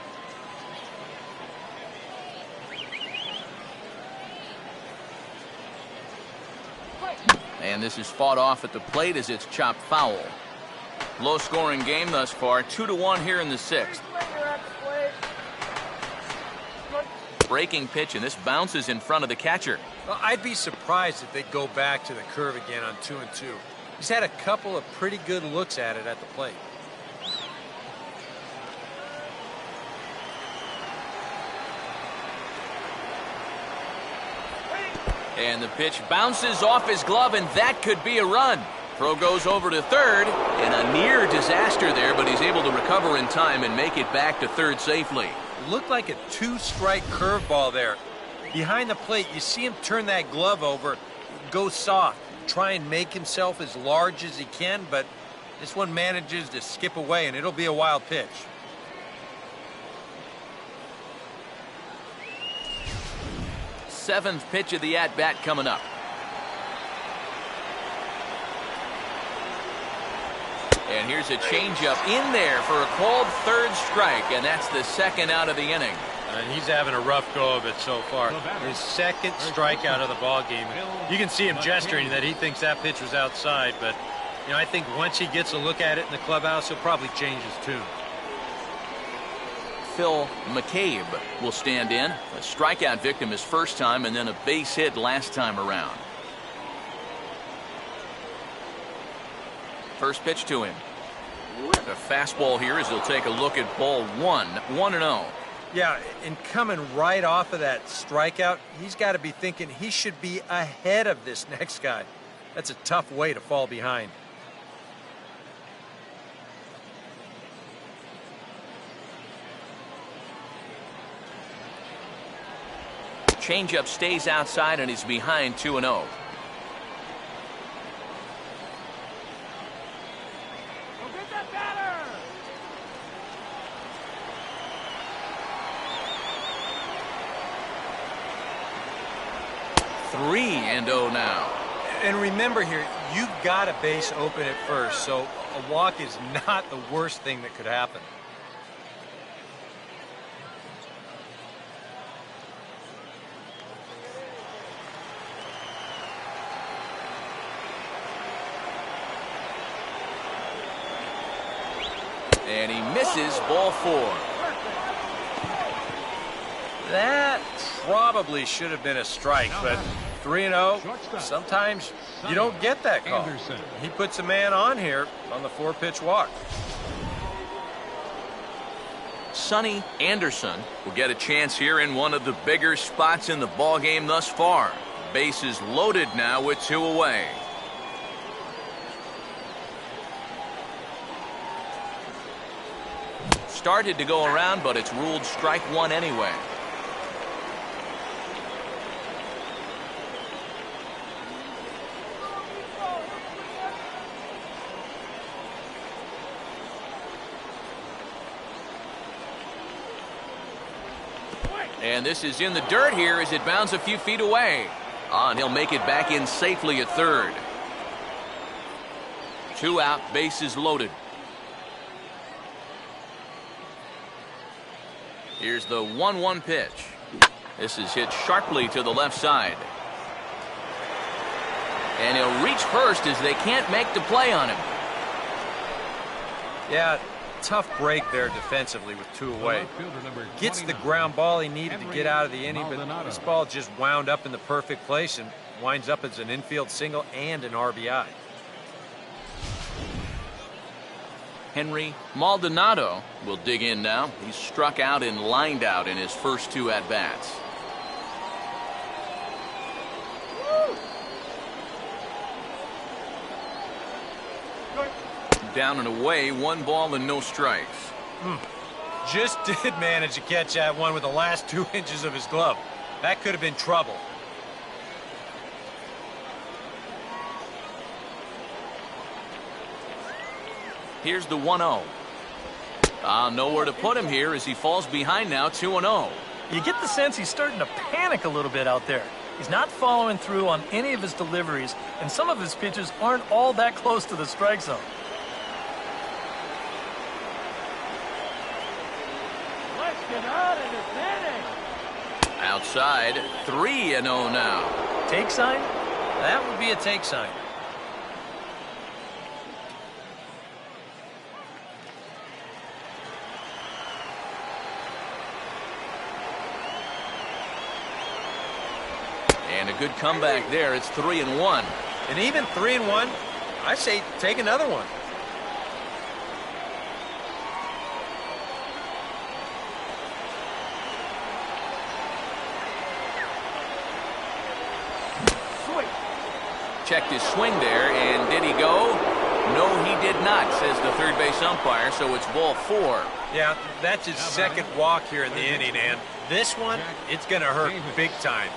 And this is fought off at the plate as it's chopped foul. Low-scoring game thus far. 2-1 here in the 6th. Breaking pitch, and this bounces in front of the catcher. Well, I'd be surprised if they go back to the curve again on 2-2. He's had a couple of pretty good looks at it at the plate. And the pitch bounces off his glove, and that could be a run. Throw goes over to third, and a near disaster there, but he's able to recover in time and make it back to third safely. Looked like a 2-strike curveball there. Behind the plate, you see him turn that glove over, go soft, try and make himself as large as he can, but this one manages to skip away, and it'll be a wild pitch. Seventh pitch of the at-bat coming up. And here's a changeup in there for a called 3rd strike, and that's the 2nd out of the inning. And he's having a rough go of it so far. His 2nd strikeout of the ball game. You can see him gesturing that he thinks that pitch was outside, but you know, I think once he gets a look at it in the clubhouse, he'll probably change his tune. Phil McCabe will stand in. A strikeout victim his first time, and then a base hit last time around. First pitch to him. A fastball here as he'll take a look at ball 1. 1-0. Yeah, and coming right off of that strikeout, he's got to be thinking he should be ahead of this next guy. That's a tough way to fall behind. Changeup stays outside, and he's behind 2-0. Three and 0 now. And remember here, you've got a base open at first, so a walk is not the worst thing that could happen. And he misses ball 4. That probably should have been a strike, but 3-0, sometimes you don't get that call. He puts a man on here on the 4-pitch walk. Sonny Anderson will get a chance here in one of the bigger spots in the ballgame thus far. Bases loaded now with 2 away. Started to go around, but it's ruled strike 1 anyway. And this is in the dirt here as it bounds a few feet away. And he'll make it back in safely at third. 2 out, bases loaded. Here's the 1-1 pitch. This is hit sharply to the left side. And he'll reach first as they can't make the play on him. Yeah, tough break there defensively with 2 away. Gets the ground ball he needed to get out of the inning, but this ball just wound up in the perfect place and winds up as an infield single and an RBI. Henry Maldonado will dig in now. He's struck out and lined out in his first 2 at-bats. Down and away, 1 ball and no strikes. Just did manage to catch that one with the last 2 inches of his glove. That could have been trouble. Here's the 1-0. Nowhere to put him here as he falls behind now, 2-0. You get the sense he's starting to panic a little bit out there. He's not following through on any of his deliveries, and some of his pitches aren't all that close to the strike zone. Outside, 3-0 now. Take sign? That would be a take sign. And a good comeback there. It's 3-1. And even 3-1, I say take another one. Checked his swing there, and did he go? No, he did not, says the third base umpire, so it's ball 4. Yeah, that's his second walk here in the inning, and this one, it's going to hurt big time.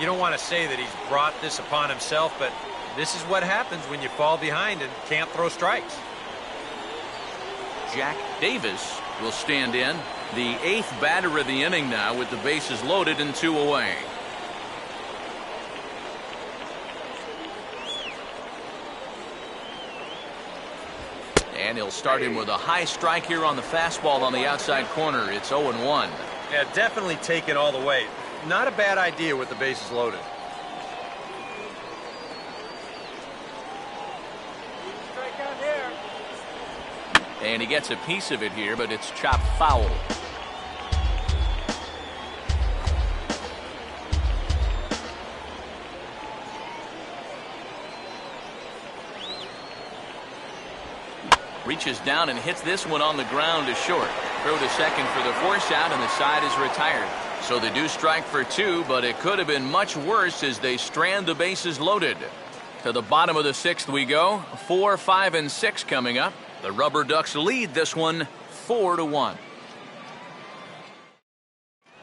You don't want to say that he's brought this upon himself, but this is what happens when you fall behind and can't throw strikes. Jack Davis will stand in, the 8th batter of the inning now with the bases loaded and 2 away. And he'll start him with a high strike here on the fastball on the outside corner. It's 0-1. Yeah, definitely take it all the way. Not a bad idea with the bases loaded. And he gets a piece of it here, but it's chopped foul. Reaches down and hits this one on the ground to short. Throw to second for the force out, and the side is retired. So they do strike for 2, but it could have been much worse as they strand the bases loaded. To the bottom of the 6th we go. 4, 5, and 6 coming up. The Rubberducks lead this one 4-1.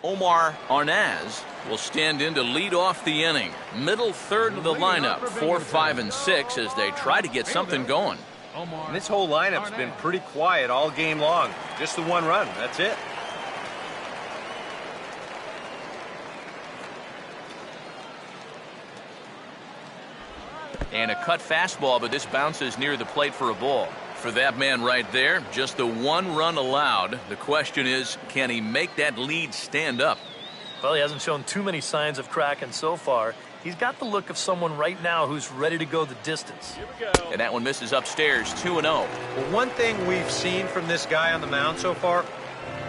Omar Arnaz will stand in to lead off the inning. Middle third of the lineup, 4, 5, and 6 as they try to get something going. And this whole lineup's been pretty quiet all game long. Just the 1 run, that's it. And a cut fastball, but this bounces near the plate for a ball. For that man right there, just the 1 run allowed. The question is, can he make that lead stand up? Well, he hasn't shown too many signs of cracking so far. He's got the look of someone right now who's ready to go the distance. And that one misses upstairs, 2-0. Well, one thing we've seen from this guy on the mound so far,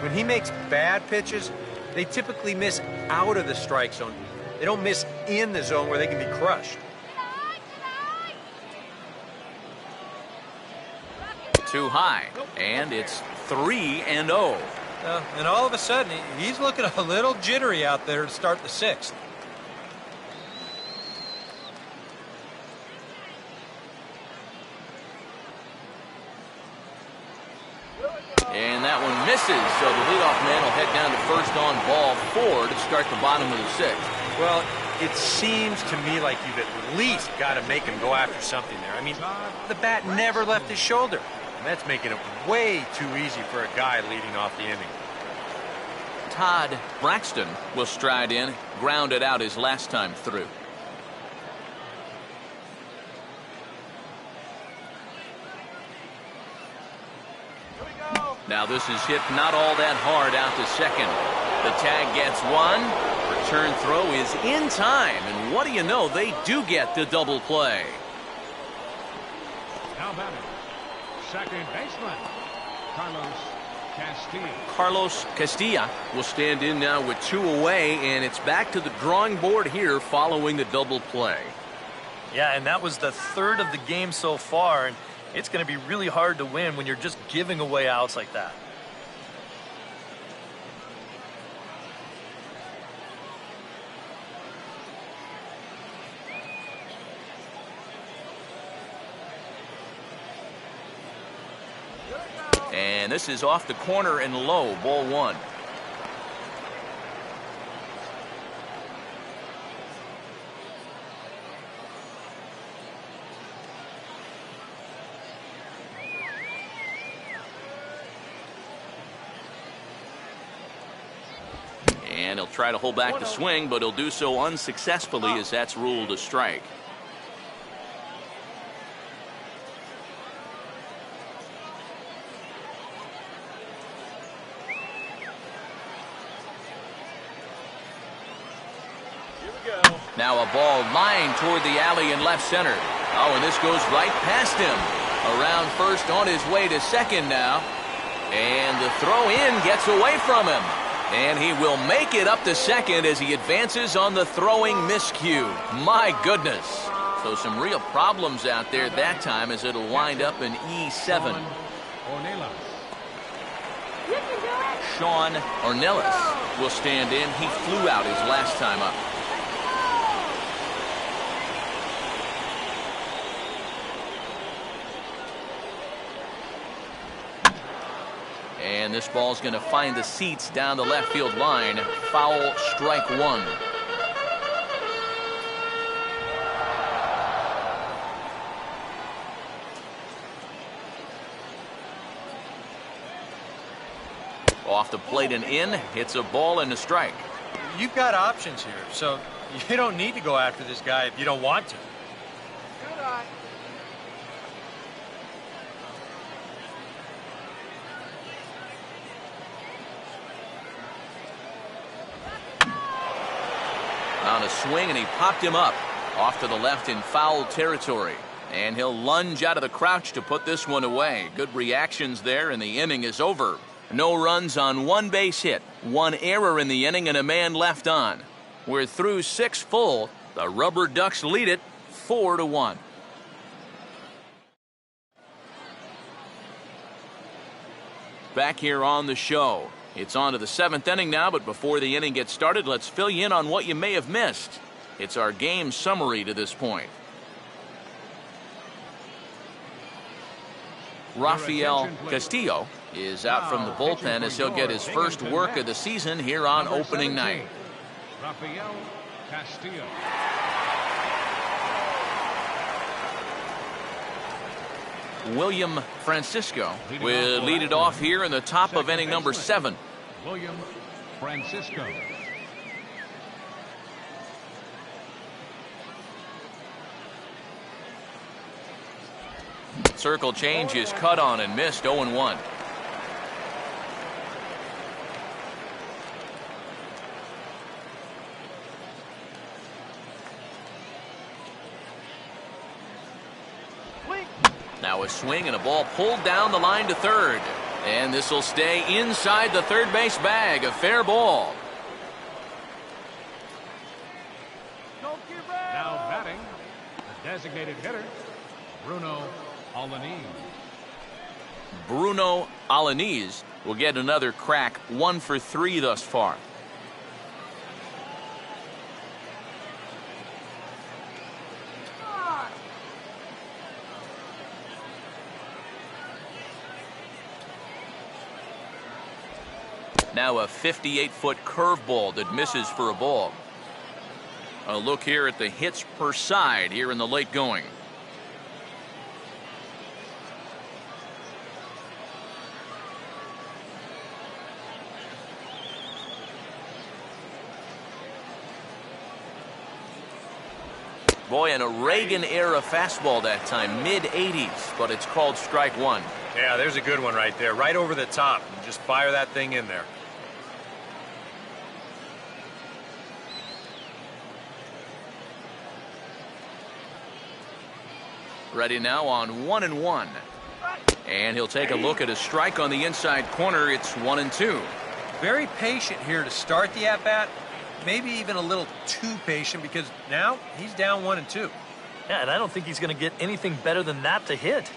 when he makes bad pitches, they typically miss out of the strike zone. They don't miss in the zone where they can be crushed. Too high, and it's 3-0. And all of a sudden, he's looking a little jittery out there to start the sixth. And that one misses, so the leadoff man will head down to first on ball 4 to start the bottom of the sixth. Well, it seems to me like you've at least got to make him go after something there. I mean, the bat never left his shoulder. And that's making it way too easy for a guy leading off the inning. Todd Braxton will stride in, grounded out his last time through. Now this is hit not all that hard out to second. The tag gets one. Return throw is in time. And what do you know? They do get the double play. Now batting, second baseman, Carlos Castillo. Carlos Castilla will stand in now with 2 away, and it's back to the drawing board here following the double play. Yeah, and that was the third of the game so far, and it's going to be really hard to win when you're just giving away outs like that. And this is off the corner and low, ball 1. And he'll try to hold back the swing, but he'll do so unsuccessfully as that's ruled a strike. Now a ball lined toward the alley in left center. Oh, and this goes right past him. Around first on his way to second now. And the throw in gets away from him. And he will make it up to second as he advances on the throwing miscue. My goodness. So some real problems out there that time as it'll wind up in E7. Sean Ornelas will stand in. He flew out his last time up. And this ball's going to find the seats down the left field line. Foul, strike 1. Off the plate and in. Hits a ball and a strike. You've got options here, so you don't need to go after this guy if you don't want to. Good eye. On a swing, and he popped him up off to the left in foul territory. And he'll lunge out of the crouch to put this one away. Good reactions there, and the inning is over. No runs on 1 base hit, 1 error in the inning, and a man left on. We're through 6 full. The Rubberducks lead it 4-1. Back here on the show. It's on to the 7th inning now, but before the inning gets started, let's fill you in on what you may have missed. It's our game summary to this point. Rafael Castillo is out from the bullpen as he'll get his first work of the season here on opening night. Rafael Castillo. William Francisco will lead it off here in the top of inning number 7. William Francisco. Circle change is cut on and missed, 0-1. Now a swing and a ball pulled down the line to third. And this will stay inside the third base bag. A fair ball. Now batting, the designated hitter, Bruno Alaniz. Bruno Alaniz will get another crack, 1 for 3 thus far. Now a 58-foot curveball that misses for a ball. A look here at the hits per side here in the late going. Boy, and a Reagan-era fastball that time, mid-80s, but it's called strike 1. Yeah, there's a good one right there, right over the top. Just fire that thing in there. Ready now on 1-1. And he'll take a look at a strike on the inside corner. It's 1-2. Very patient here to start the at-bat. Maybe even a little too patient because now he's down 1-2. Yeah, and I don't think he's going to get anything better than that to hit.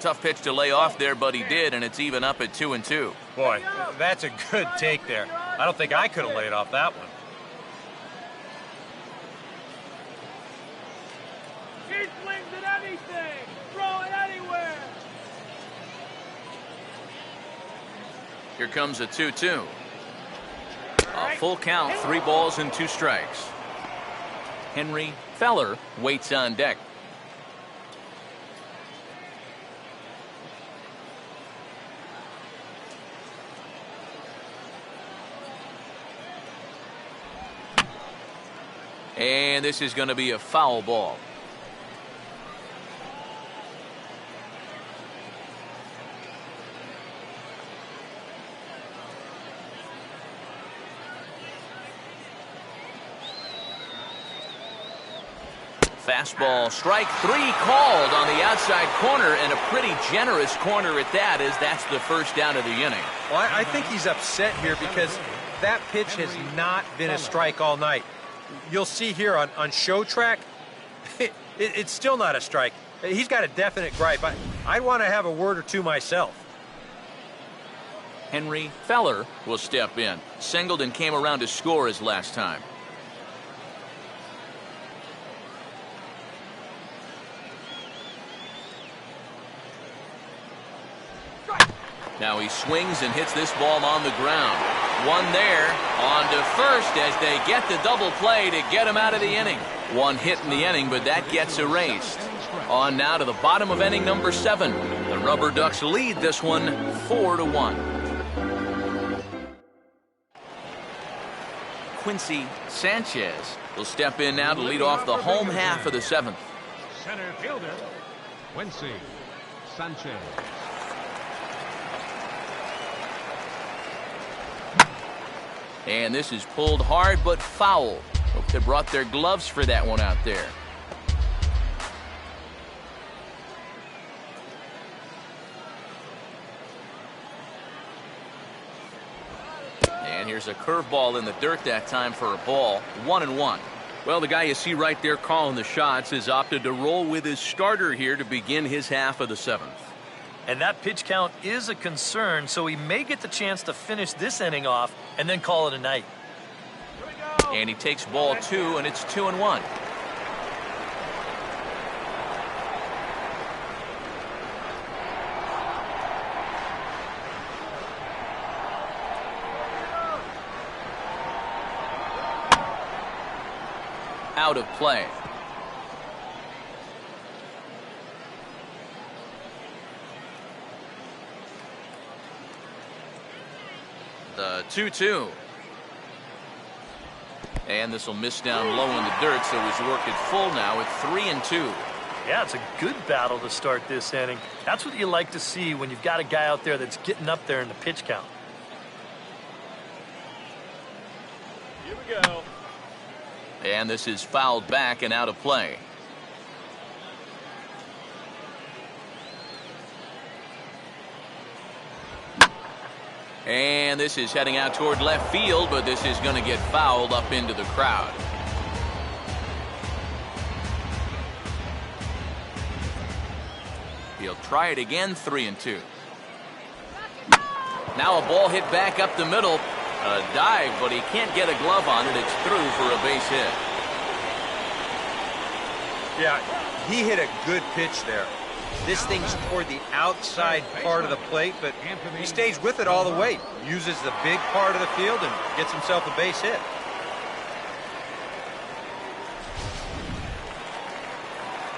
Tough pitch to lay off there, but he did, and it's even up at 2-2. Boy, that's a good take there. I don't think I could have laid off that one. He swings at anything. Throw it anywhere. Here comes a 2-2. A full count, 3 balls and 2 strikes. Henry Feller waits on deck. And this is going to be a foul ball. Fastball, strike 3 called on the outside corner, and a pretty generous corner at that, as that's the first down of the inning. Well, I think he's upset here because that pitch has not been a strike all night. You'll see here on show track, it's still not a strike. He's got a definite gripe. I want to have a word or two myself. Henry Feller will step in. Singled and came around to score his last time. Now he swings and hits this ball on the ground. One there, on to first as they get the double play to get him out of the inning. One hit in the inning, but that gets erased. On now to the bottom of inning number 7. The Rubberducks lead this one 4-1. Quincy Sanchez will step in now to lead off the home half of the 7th. Center fielder, Quincy Sanchez. And this is pulled hard but foul. Hope they brought their gloves for that one out there. And here's a curveball in the dirt that time for a ball. 1-1. Well, the guy you see right there calling the shots has opted to roll with his starter here to begin his half of the 7th. And that pitch count is a concern, so he may get the chance to finish this inning off and then call it a night. And he takes ball 2, and it's 2-1. Out of play. The 2-2. And this will miss down low in the dirt, so he's worked it full now at 3-2. Yeah, it's a good battle to start this inning. That's what you like to see when you've got a guy out there that's getting up there in the pitch count. Here we go. And this is fouled back and out of play. And this is heading out toward left field, but this is going to get fouled up into the crowd. He'll try it again, 3-2. Now a ball hit back up the middle. A dive, but he can't get a glove on it. It's through for a base hit. Yeah, he hit a good pitch there. This thing's toward the outside part of the plate, but he stays with it all the way. Uses the big part of the field and gets himself a base hit.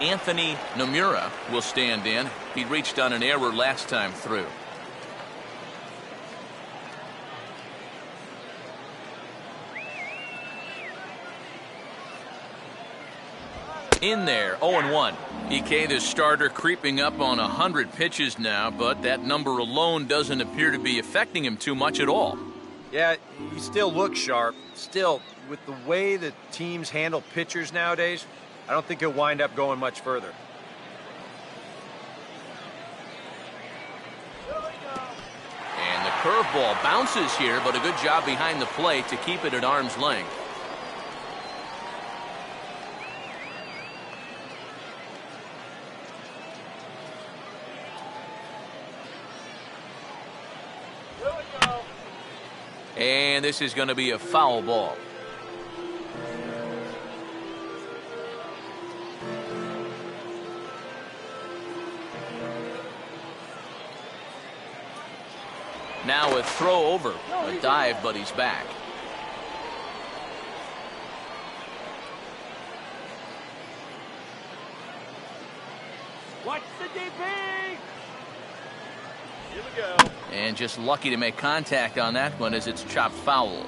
Anthony Nomura will stand in. He reached on an error last time through. In there, 0-1. EK, the starter, creeping up on 100 pitches now, but that number alone doesn't appear to be affecting him too much at all. Yeah, he still looks sharp. Still, with the way that teams handle pitchers nowadays, I don't think he'll wind up going much further. And the curveball bounces here, but a good job behind the plate to keep it at arm's length. And this is going to be a foul ball. Now a throw over. A dive, but he's back. Watch the DP! Here we go. And just lucky to make contact on that one as it's chopped foul.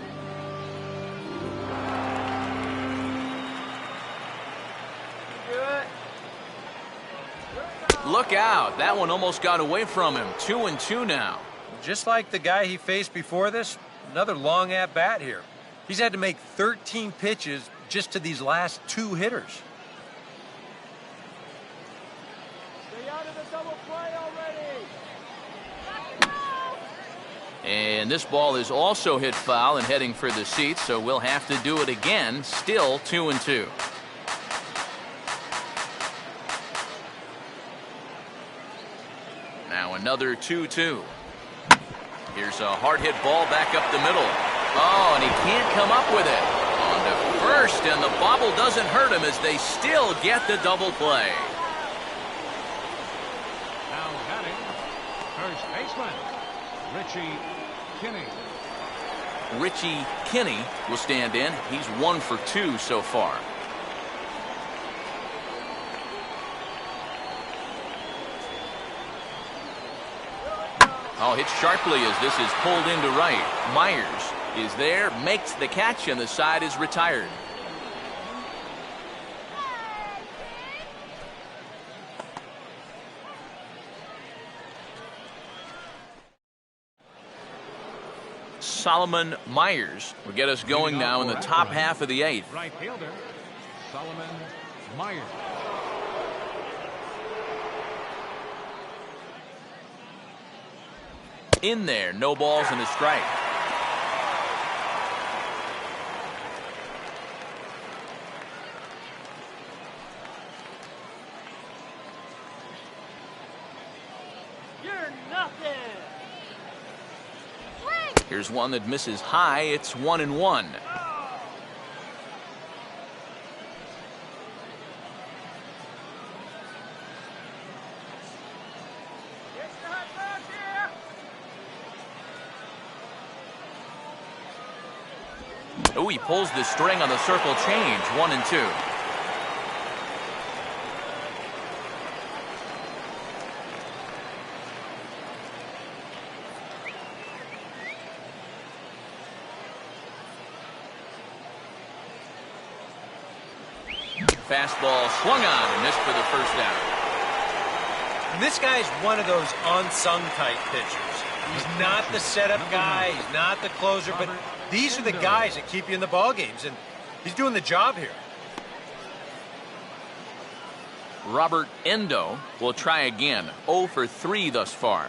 Look out. That one almost got away from him. 2-2 now. Just like the guy he faced before this, another long at-bat here. He's had to make 13 pitches just to these last two hitters. Stay out of the double play already! And this ball is also hit foul and heading for the seats, so we'll have to do it again. Still 2-2. Now another 2-2. Here's a hard hit ball back up the middle. Oh, and he can't come up with it. On to first, and the bobble doesn't hurt him as they still get the double play. Now batting, first baseman, Richie Kinney. Richie Kinney will stand in. He's 1 for 2 so far. Oh, hit sharply as this is pulled into right. Myers is there, makes the catch, and the side is retired. Solomon Myers will get us going now in the top half of the 8th. Right fielder, Solomon Myers. In there, no balls and a strike. You're nothing! Here's one that misses high. It's 1-1. Oh, he pulls the string on the circle change. 1-2. Fastball swung on and missed for the first out. And this guy's one of those unsung type pitchers. He's not the setup guy. He's not the closer. But these are the guys that keep you in the ball games, and he's doing the job here. Robert Endo will try again. 0 for 3 thus far.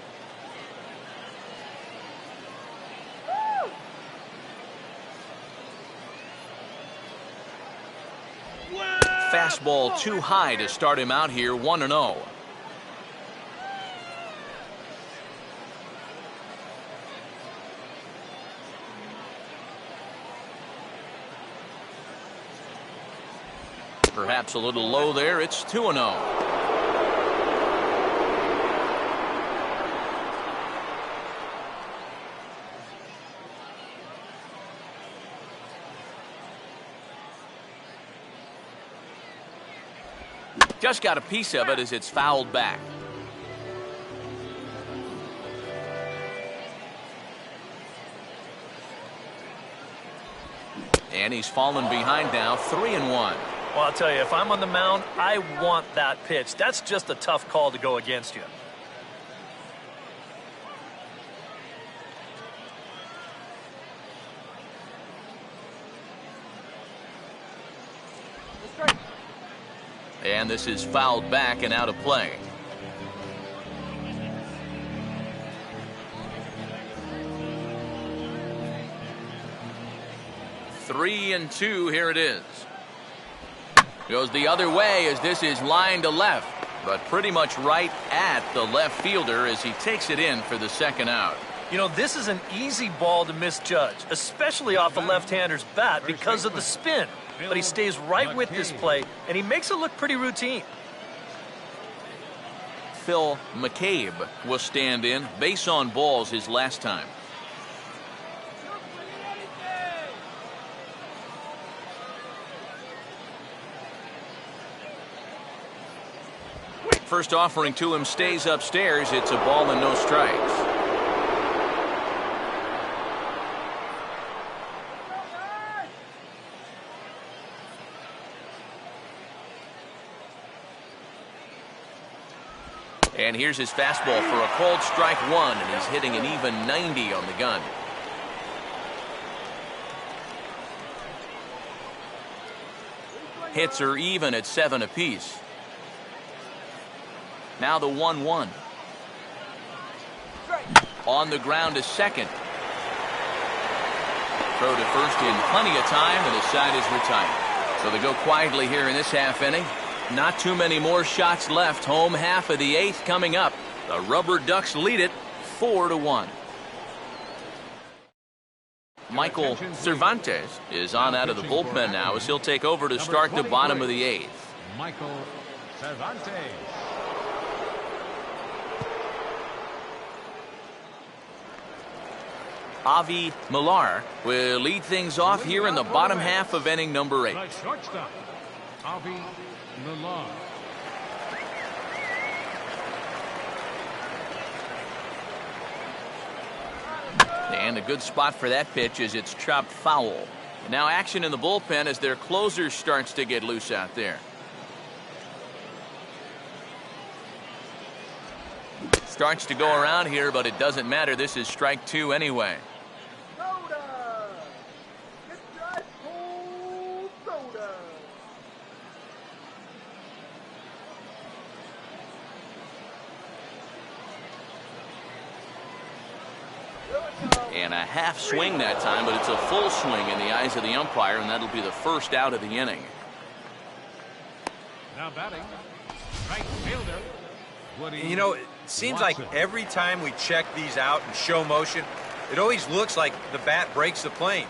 Fastball too high to start him out here, 1-0. Perhaps a little low there. It's 2-0. Just got a piece of it as it's fouled back. And he's fallen behind now, 3-1. Well, I'll tell you, if I'm on the mound, I want that pitch. That's just a tough call to go against you. And this is fouled back and out of play. Three and two, here it is. Goes the other way as this is line to left, but pretty much right at the left fielder as he takes it in for the second out. You know, this is an easy ball to misjudge, especially off a left-hander's bat because of the spin. But he stays right with this play, and he makes it look pretty routine. Phil McCabe will stand in. Base on balls his last time. First offering to him stays upstairs. It's a ball and no strikes. And here's his fastball for a called strike one, and he's hitting an even 90 on the gun. Hits are even at 7 apiece. Now the 1-1. On the ground to second. Throw to first in plenty of time, and the side is retired. So they go quietly here in this half inning. Not too many more shots left. Home half of the 8th coming up. The Rubberducks lead it 4-1. Michael Cervantes is on out of the bullpen now as he'll take over to start the bottom of the 8th. Michael Cervantes. Avi Millar will lead things off here in the bottom half of inning number 8. The shortstop, Avi Millar. And a good spot for that pitch as it's chopped foul. And now action in the bullpen as their closer starts to get loose out there. Starts to go around here, but it doesn't matter. This is strike 2 anyway. And a half swing that time, but it's a full swing in the eyes of the umpire, and that'll be the first out of the inning. Now batting, right fielder. You know, it seems like every time we check these out and show motion, it always looks like the bat breaks the plane.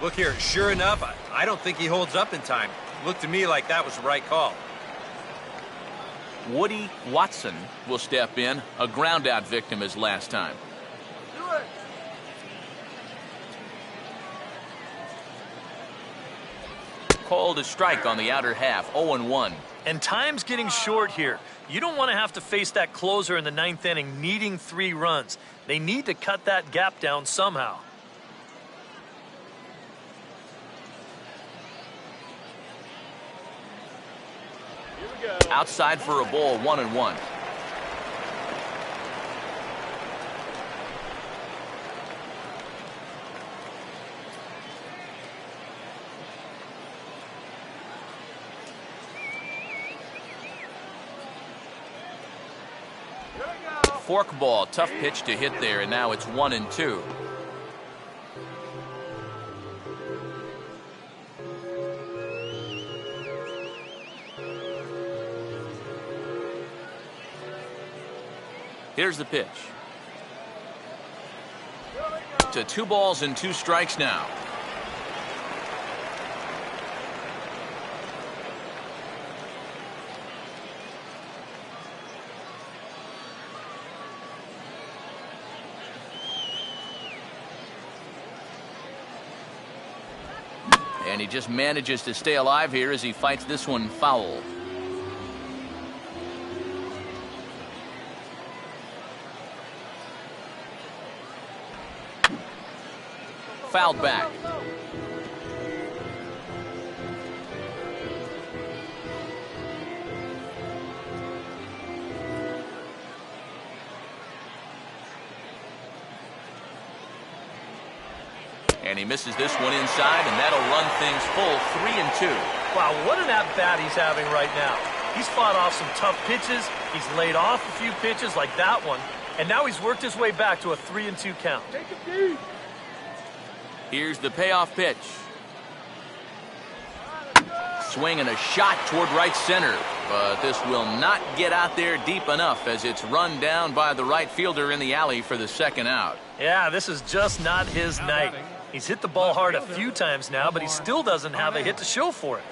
Look here, sure enough, I don't think he holds up in time. Looked to me like that was the right call. Woody Watson will step in, a ground out victim his last time. Called a strike on the outer half, 0-1. And time's getting short here. You don't want to have to face that closer in the 9th inning needing 3 runs. They need to cut that gap down somehow. Outside for a ball, 1-1. Forkball, tough pitch to hit there, and now it's 1-2. Here's the pitch. To 2 balls and 2 strikes now. And he just manages to stay alive here as he fights this one foul. Fouled back. And he misses this one inside, and that'll run things full 3-2. Wow, what an at-bat he's having right now. He's fought off some tough pitches. He's laid off a few pitches like that one. And now he's worked his way back to a 3-2 count. Take it deep. Here's the payoff pitch. Swing and a shot toward right center. But this will not get out there deep enough as it's run down by the right fielder in the alley for the second out. Yeah, this is just not his night. He's hit the ball hard a few times now, but he still doesn't have a hit to show for it.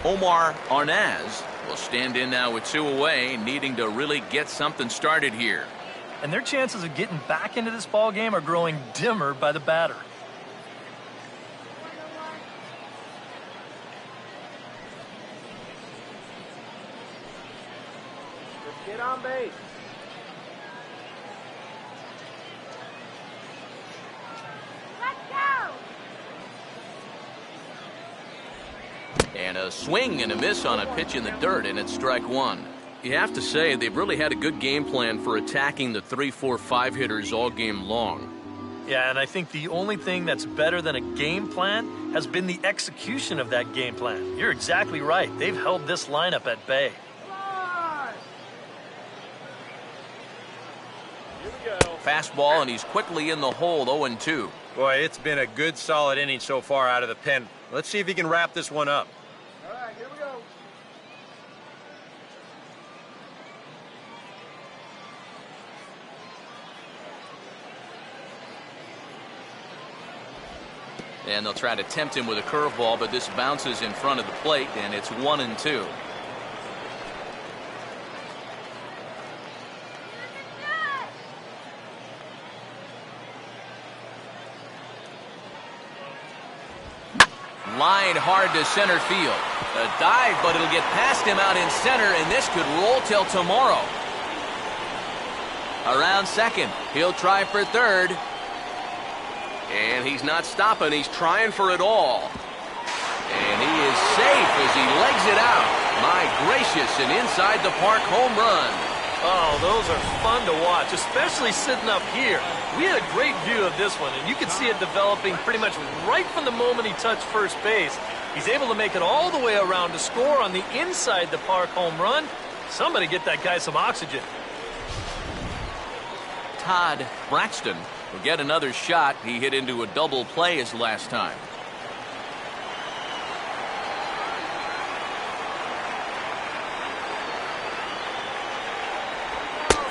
Omar Arnaz will stand in now with 2 away, needing to really get something started here. And their chances of getting back into this ball game are growing dimmer by the batter. Get on base. And a swing and a miss on a pitch in the dirt, and it's strike 1. You have to say they've really had a good game plan for attacking the 3, 4, 5 hitters all game long. Yeah, and I think the only thing that's better than a game plan has been the execution of that game plan. You're exactly right. They've held this lineup at bay. Fastball, and he's quickly in the hole, 0-2. Boy, it's been a good, solid inning so far out of the pen. Let's see if he can wrap this one up. All right, here we go. And they'll try to tempt him with a curveball, but this bounces in front of the plate, and it's 1-2. Line hard to center field. A dive, but it'll get past him out in center, and this could roll till tomorrow. Around second. He'll try for third. And he's not stopping. He's trying for it all. And he is safe as he legs it out. My gracious, an inside the park home run. Oh, those are fun to watch, especially sitting up here. We had a great view of this one, and you could see it developing pretty much right from the moment he touched first base. He's able to make it all the way around to score on the inside the park home run. Somebody get that guy some oxygen. Todd Braxton will get another shot. He hit into a double play his last time.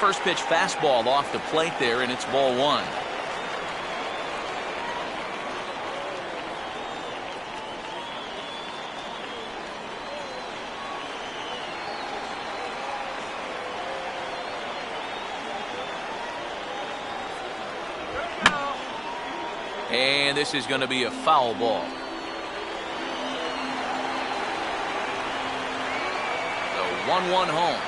First pitch fastball off the plate there, and it's ball 1. And this is going to be a foul ball. The 1-1 home.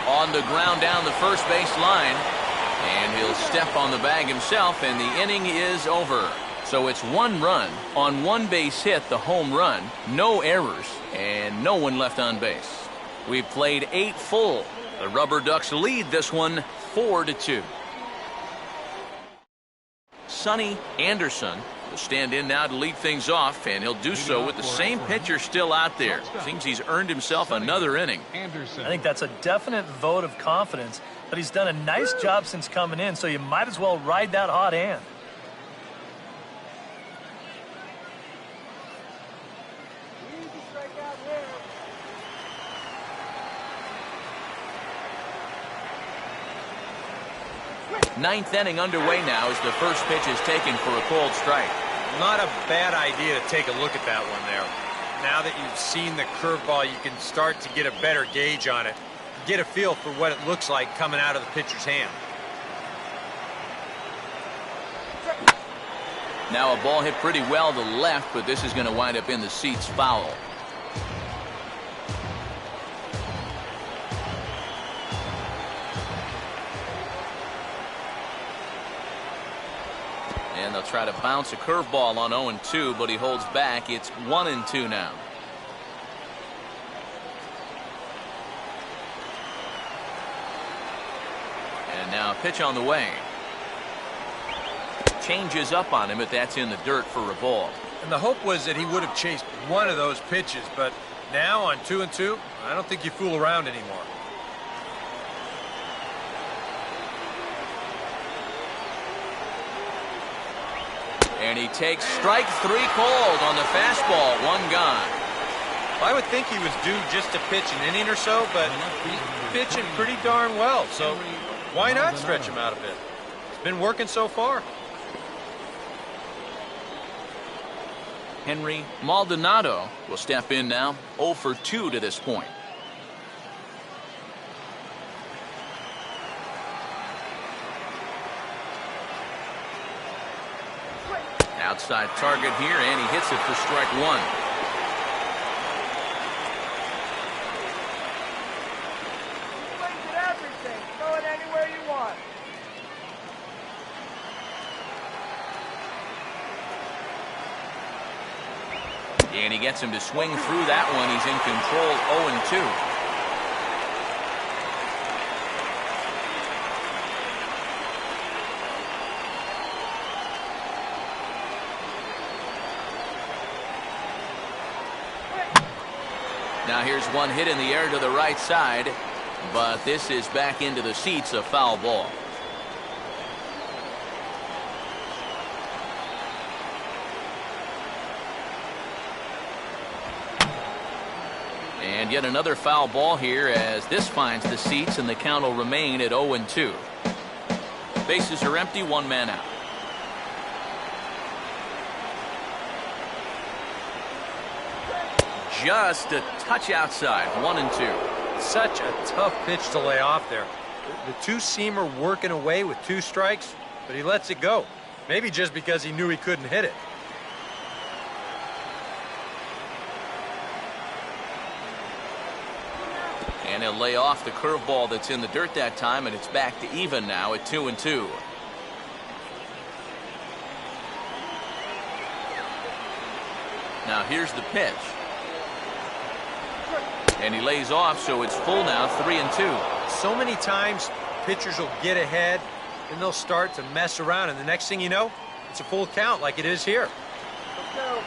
On the ground down the first base line, and he'll step on the bag himself, and the inning is over. So it's 1 run on 1 base hit, the home run, no errors, and no one left on base. We've played 8 full. The Rubberducks lead this one 4-2. Sonny Anderson will stand in now to lead things off, and he'll do so with the same pitcher still out there. Seems he's earned himself another inning. I think that's a definite vote of confidence, but he's done a nice job since coming in, so you might as well ride that hot hand. Ninth inning underway now as the first pitch is taken for a cold strike. Not a bad idea to take a look at that one there. Now that you've seen the curveball, you can start to get a better gauge on it. Get a feel for what it looks like coming out of the pitcher's hand. Now a ball hit pretty well to left, but this is going to wind up in the seats foul. And they'll try to bounce a curveball on 0-2, but he holds back. It's 1-2 now. And now a pitch on the way. Changes up on him, but that's in the dirt for a ball. And the hope was that he would have chased one of those pitches, but now on 2-2, I don't think you fool around anymore. And he takes strike three cold on the fastball. One gone. I would think he was due just to pitch an inning or so, but he's pitching pretty darn well, so why not stretch him out a bit? It's been working so far. Henry Maldonado will step in now, 0 for 2 to this point. Outside target here, and he hits it for strike one. Swings at everything. Throw it anywhere you want. And he gets him to swing through that one. He's in control, 0-2. Now here's one hit in the air to the right side, but this is back into the seats, a foul ball. And yet another foul ball here as this finds the seats, and the count will remain at 0-2. Bases are empty, one man out. Just a touch outside, 1-2. Such a tough pitch to lay off there. The two-seamer working away with 2 strikes, but he lets it go. Maybe just because he knew he couldn't hit it. And he'll lay off the curveball that's in the dirt that time, and it's back to even now at 2-2. Now here's the pitch. And he lays off, so it's full now, 3-2. So many times pitchers will get ahead, and they'll start to mess around, and the next thing you know, it's a full count like it is here. Let's go.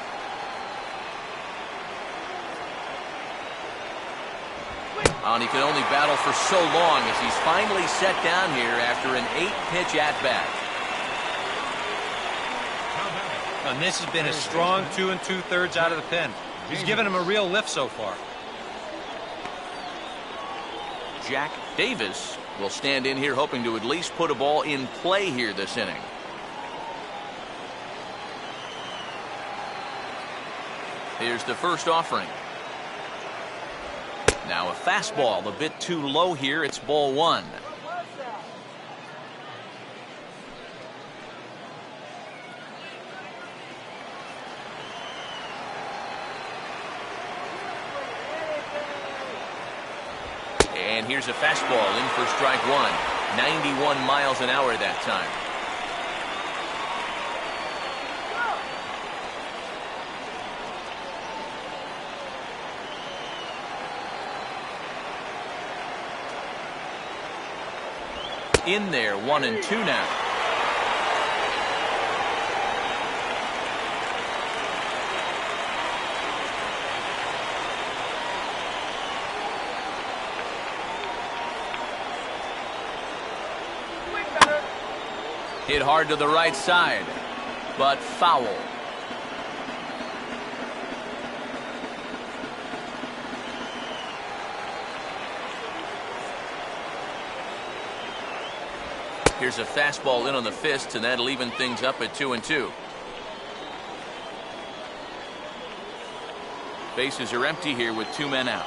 And he could only battle for so long as he's finally set down here after an 8-pitch at-bat. And this has been a strong 2 2/3 out of the pen. He's given him a real lift so far. Jack Davis will stand in here hoping to at least put a ball in play here this inning. Here's the first offering. Now a fastball a bit too low here. It's ball one. And here's a fastball in for strike one. 91 miles an hour that time. In there, 1-2 now. Hit hard to the right side, but foul. Here's a fastball in on the fist, and that'll even things up at 2-2. Bases are empty here with 2 men out.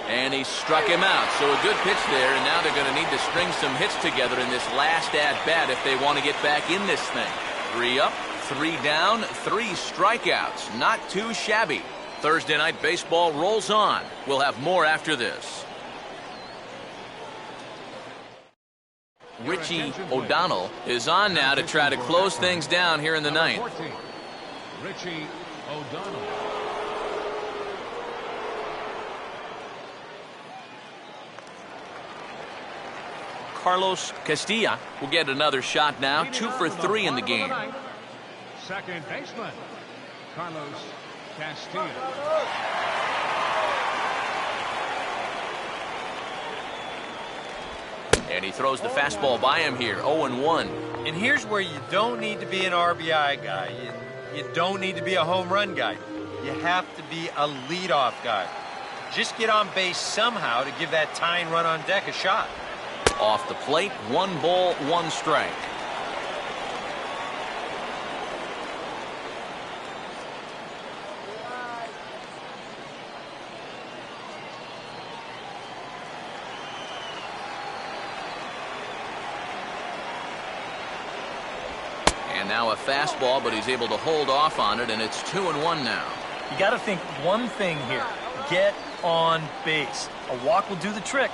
And he struck him out. So a good pitch there, and now they're going to need to string some hits together in this last at-bat if they want to get back in this thing. 3 up, 3 down, 3 strikeouts. Not too shabby. Thursday Night Baseball rolls on. We'll have more after this. Richie O'Donnell is on now to try to close things down here in the ninth. 14, Richie O'Donnell. Carlos Castilla will get another shot now. 2 for 3 in the game. Second baseman, Carlos Castilla. And he throws the fastball by him here. 0-1. And here's where you don't need to be an RBI guy. You don't need to be a home run guy. You have to be a leadoff guy. Just get on base somehow to give that tying run on deck a shot. Off the plate, 1 ball, 1 strike. And now a fastball, but he's able to hold off on it, and it's 2-1 now. You got to think one thing here. Get on base. A walk will do the trick.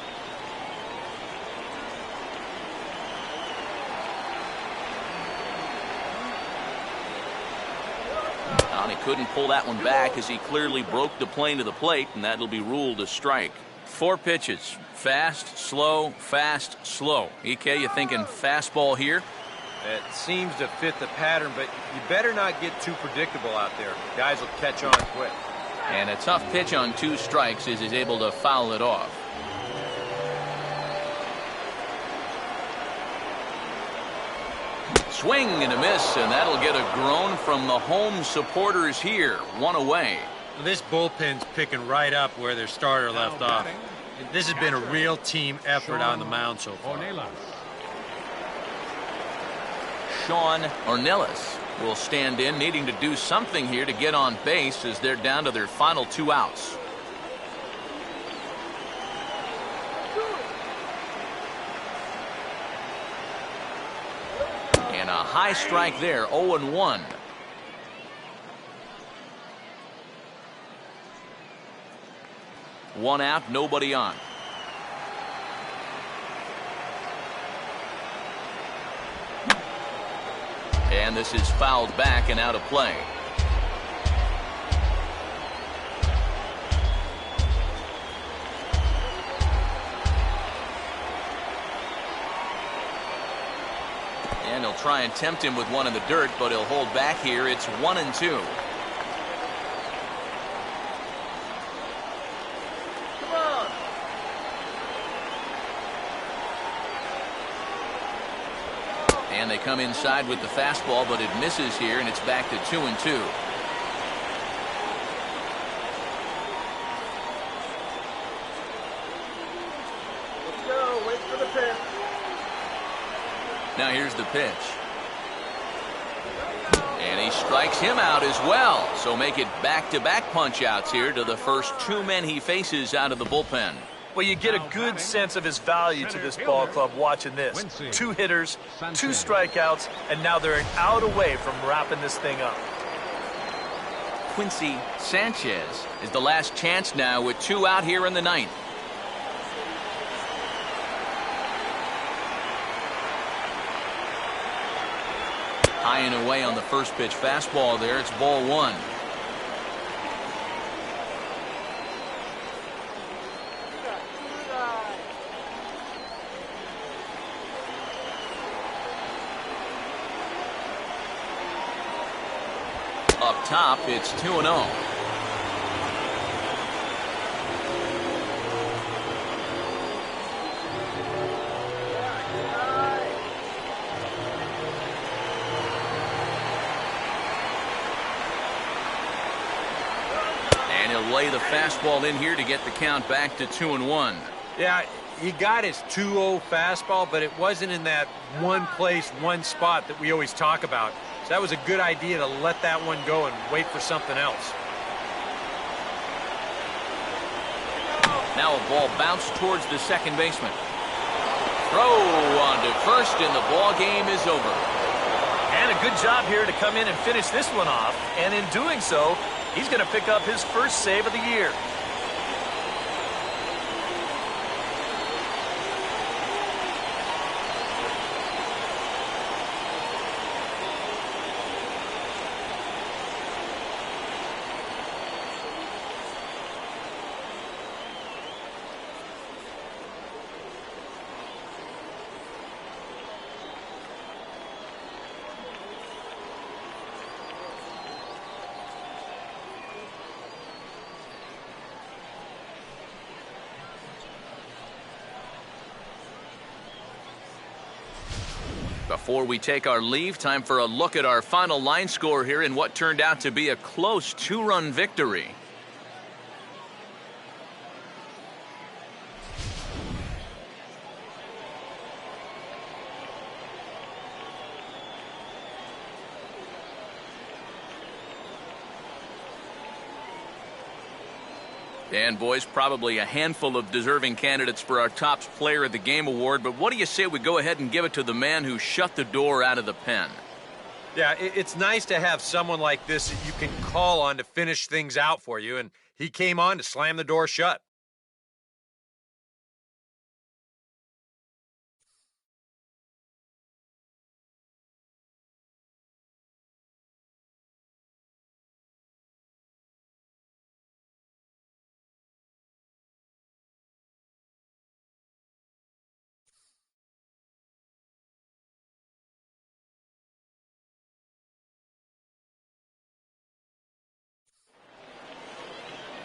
And he couldn't pull that one back as he clearly broke the plane to the plate, and that'll be ruled a strike. 4 pitches. Fast, slow, fast, slow. EK, you thinking fastball here? It seems to fit the pattern, but you better not get too predictable out there. Guys will catch on quick. And a tough pitch on 2 strikes as he's able to foul it off. Swing and a miss, and that'll get a groan from the home supporters here. 1 away. This bullpen's picking right up where their starter left off. This has been a real team effort on the mound so far. Sean Ornelas will stand in, needing to do something here to get on base as they're down to their final 2 outs. And a high strike there, 0-1. One out, nobody on. And this is fouled back and out of play. And he'll try and tempt him with one in the dirt, but he'll hold back here. It's 1-2. And they come inside with the fastball, but it misses here, and it's back to 2-2. Let's go. Wait for the pitch. Now here's the pitch. And he strikes him out as well. So make it back-to-back punch-outs here to the first 2 men he faces out of the bullpen. Well, you get a good sense of his value to this ball club watching this. 2 hitters, 2 strikeouts, and now they're an out away from wrapping this thing up. Quincy Sanchez is the last chance now with 2 out here in the ninth. High and away on the first pitch fastball there. It's ball 1. Up top, it's 2-0. will lay the fastball in here to get the count back to 2-1. Yeah, he got his 2-0 fastball, but it wasn't in that one place, one spot that we always talk about. So that was a good idea to let that one go and wait for something else. Now a ball bounced towards the second baseman. Throw on to first, and the ball game is over. And a good job here to come in and finish this one off. And in doing so, he's going to pick up his first save of the year. Before we take our leave, time for a look at our final line score here in what turned out to be a close 2-run victory. And boys, probably a handful of deserving candidates for our Tops Player of the Game award, but what do you say we go ahead and give it to the man who shut the door out of the pen? Yeah, it's nice to have someone like this that you can call on to finish things out for you, and he came on to slam the door shut.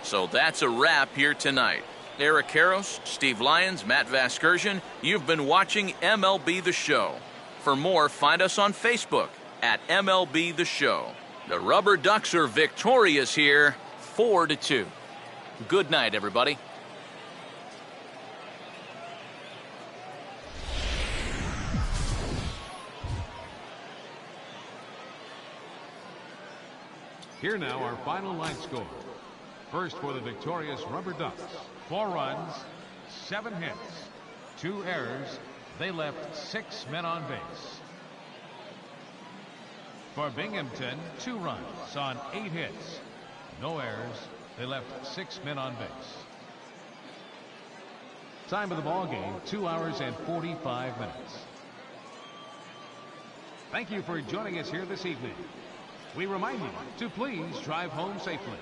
So that's a wrap here tonight. Eric Karros, Steve Lyons, Matt Vasgersian, you've been watching MLB The Show. For more, find us on Facebook at MLB The Show. The Rubberducks are victorious here, 4-2. Good night, everybody. Here now, our final line score. First for the victorious Rubberducks, 4 runs, 7 hits, 2 errors. They left 6 men on base. For Binghamton, 2 runs on 8 hits, no errors. They left 6 men on base. Time of the ball game, 2 hours and 45 minutes. Thank you for joining us here this evening. We remind you to please drive home safely.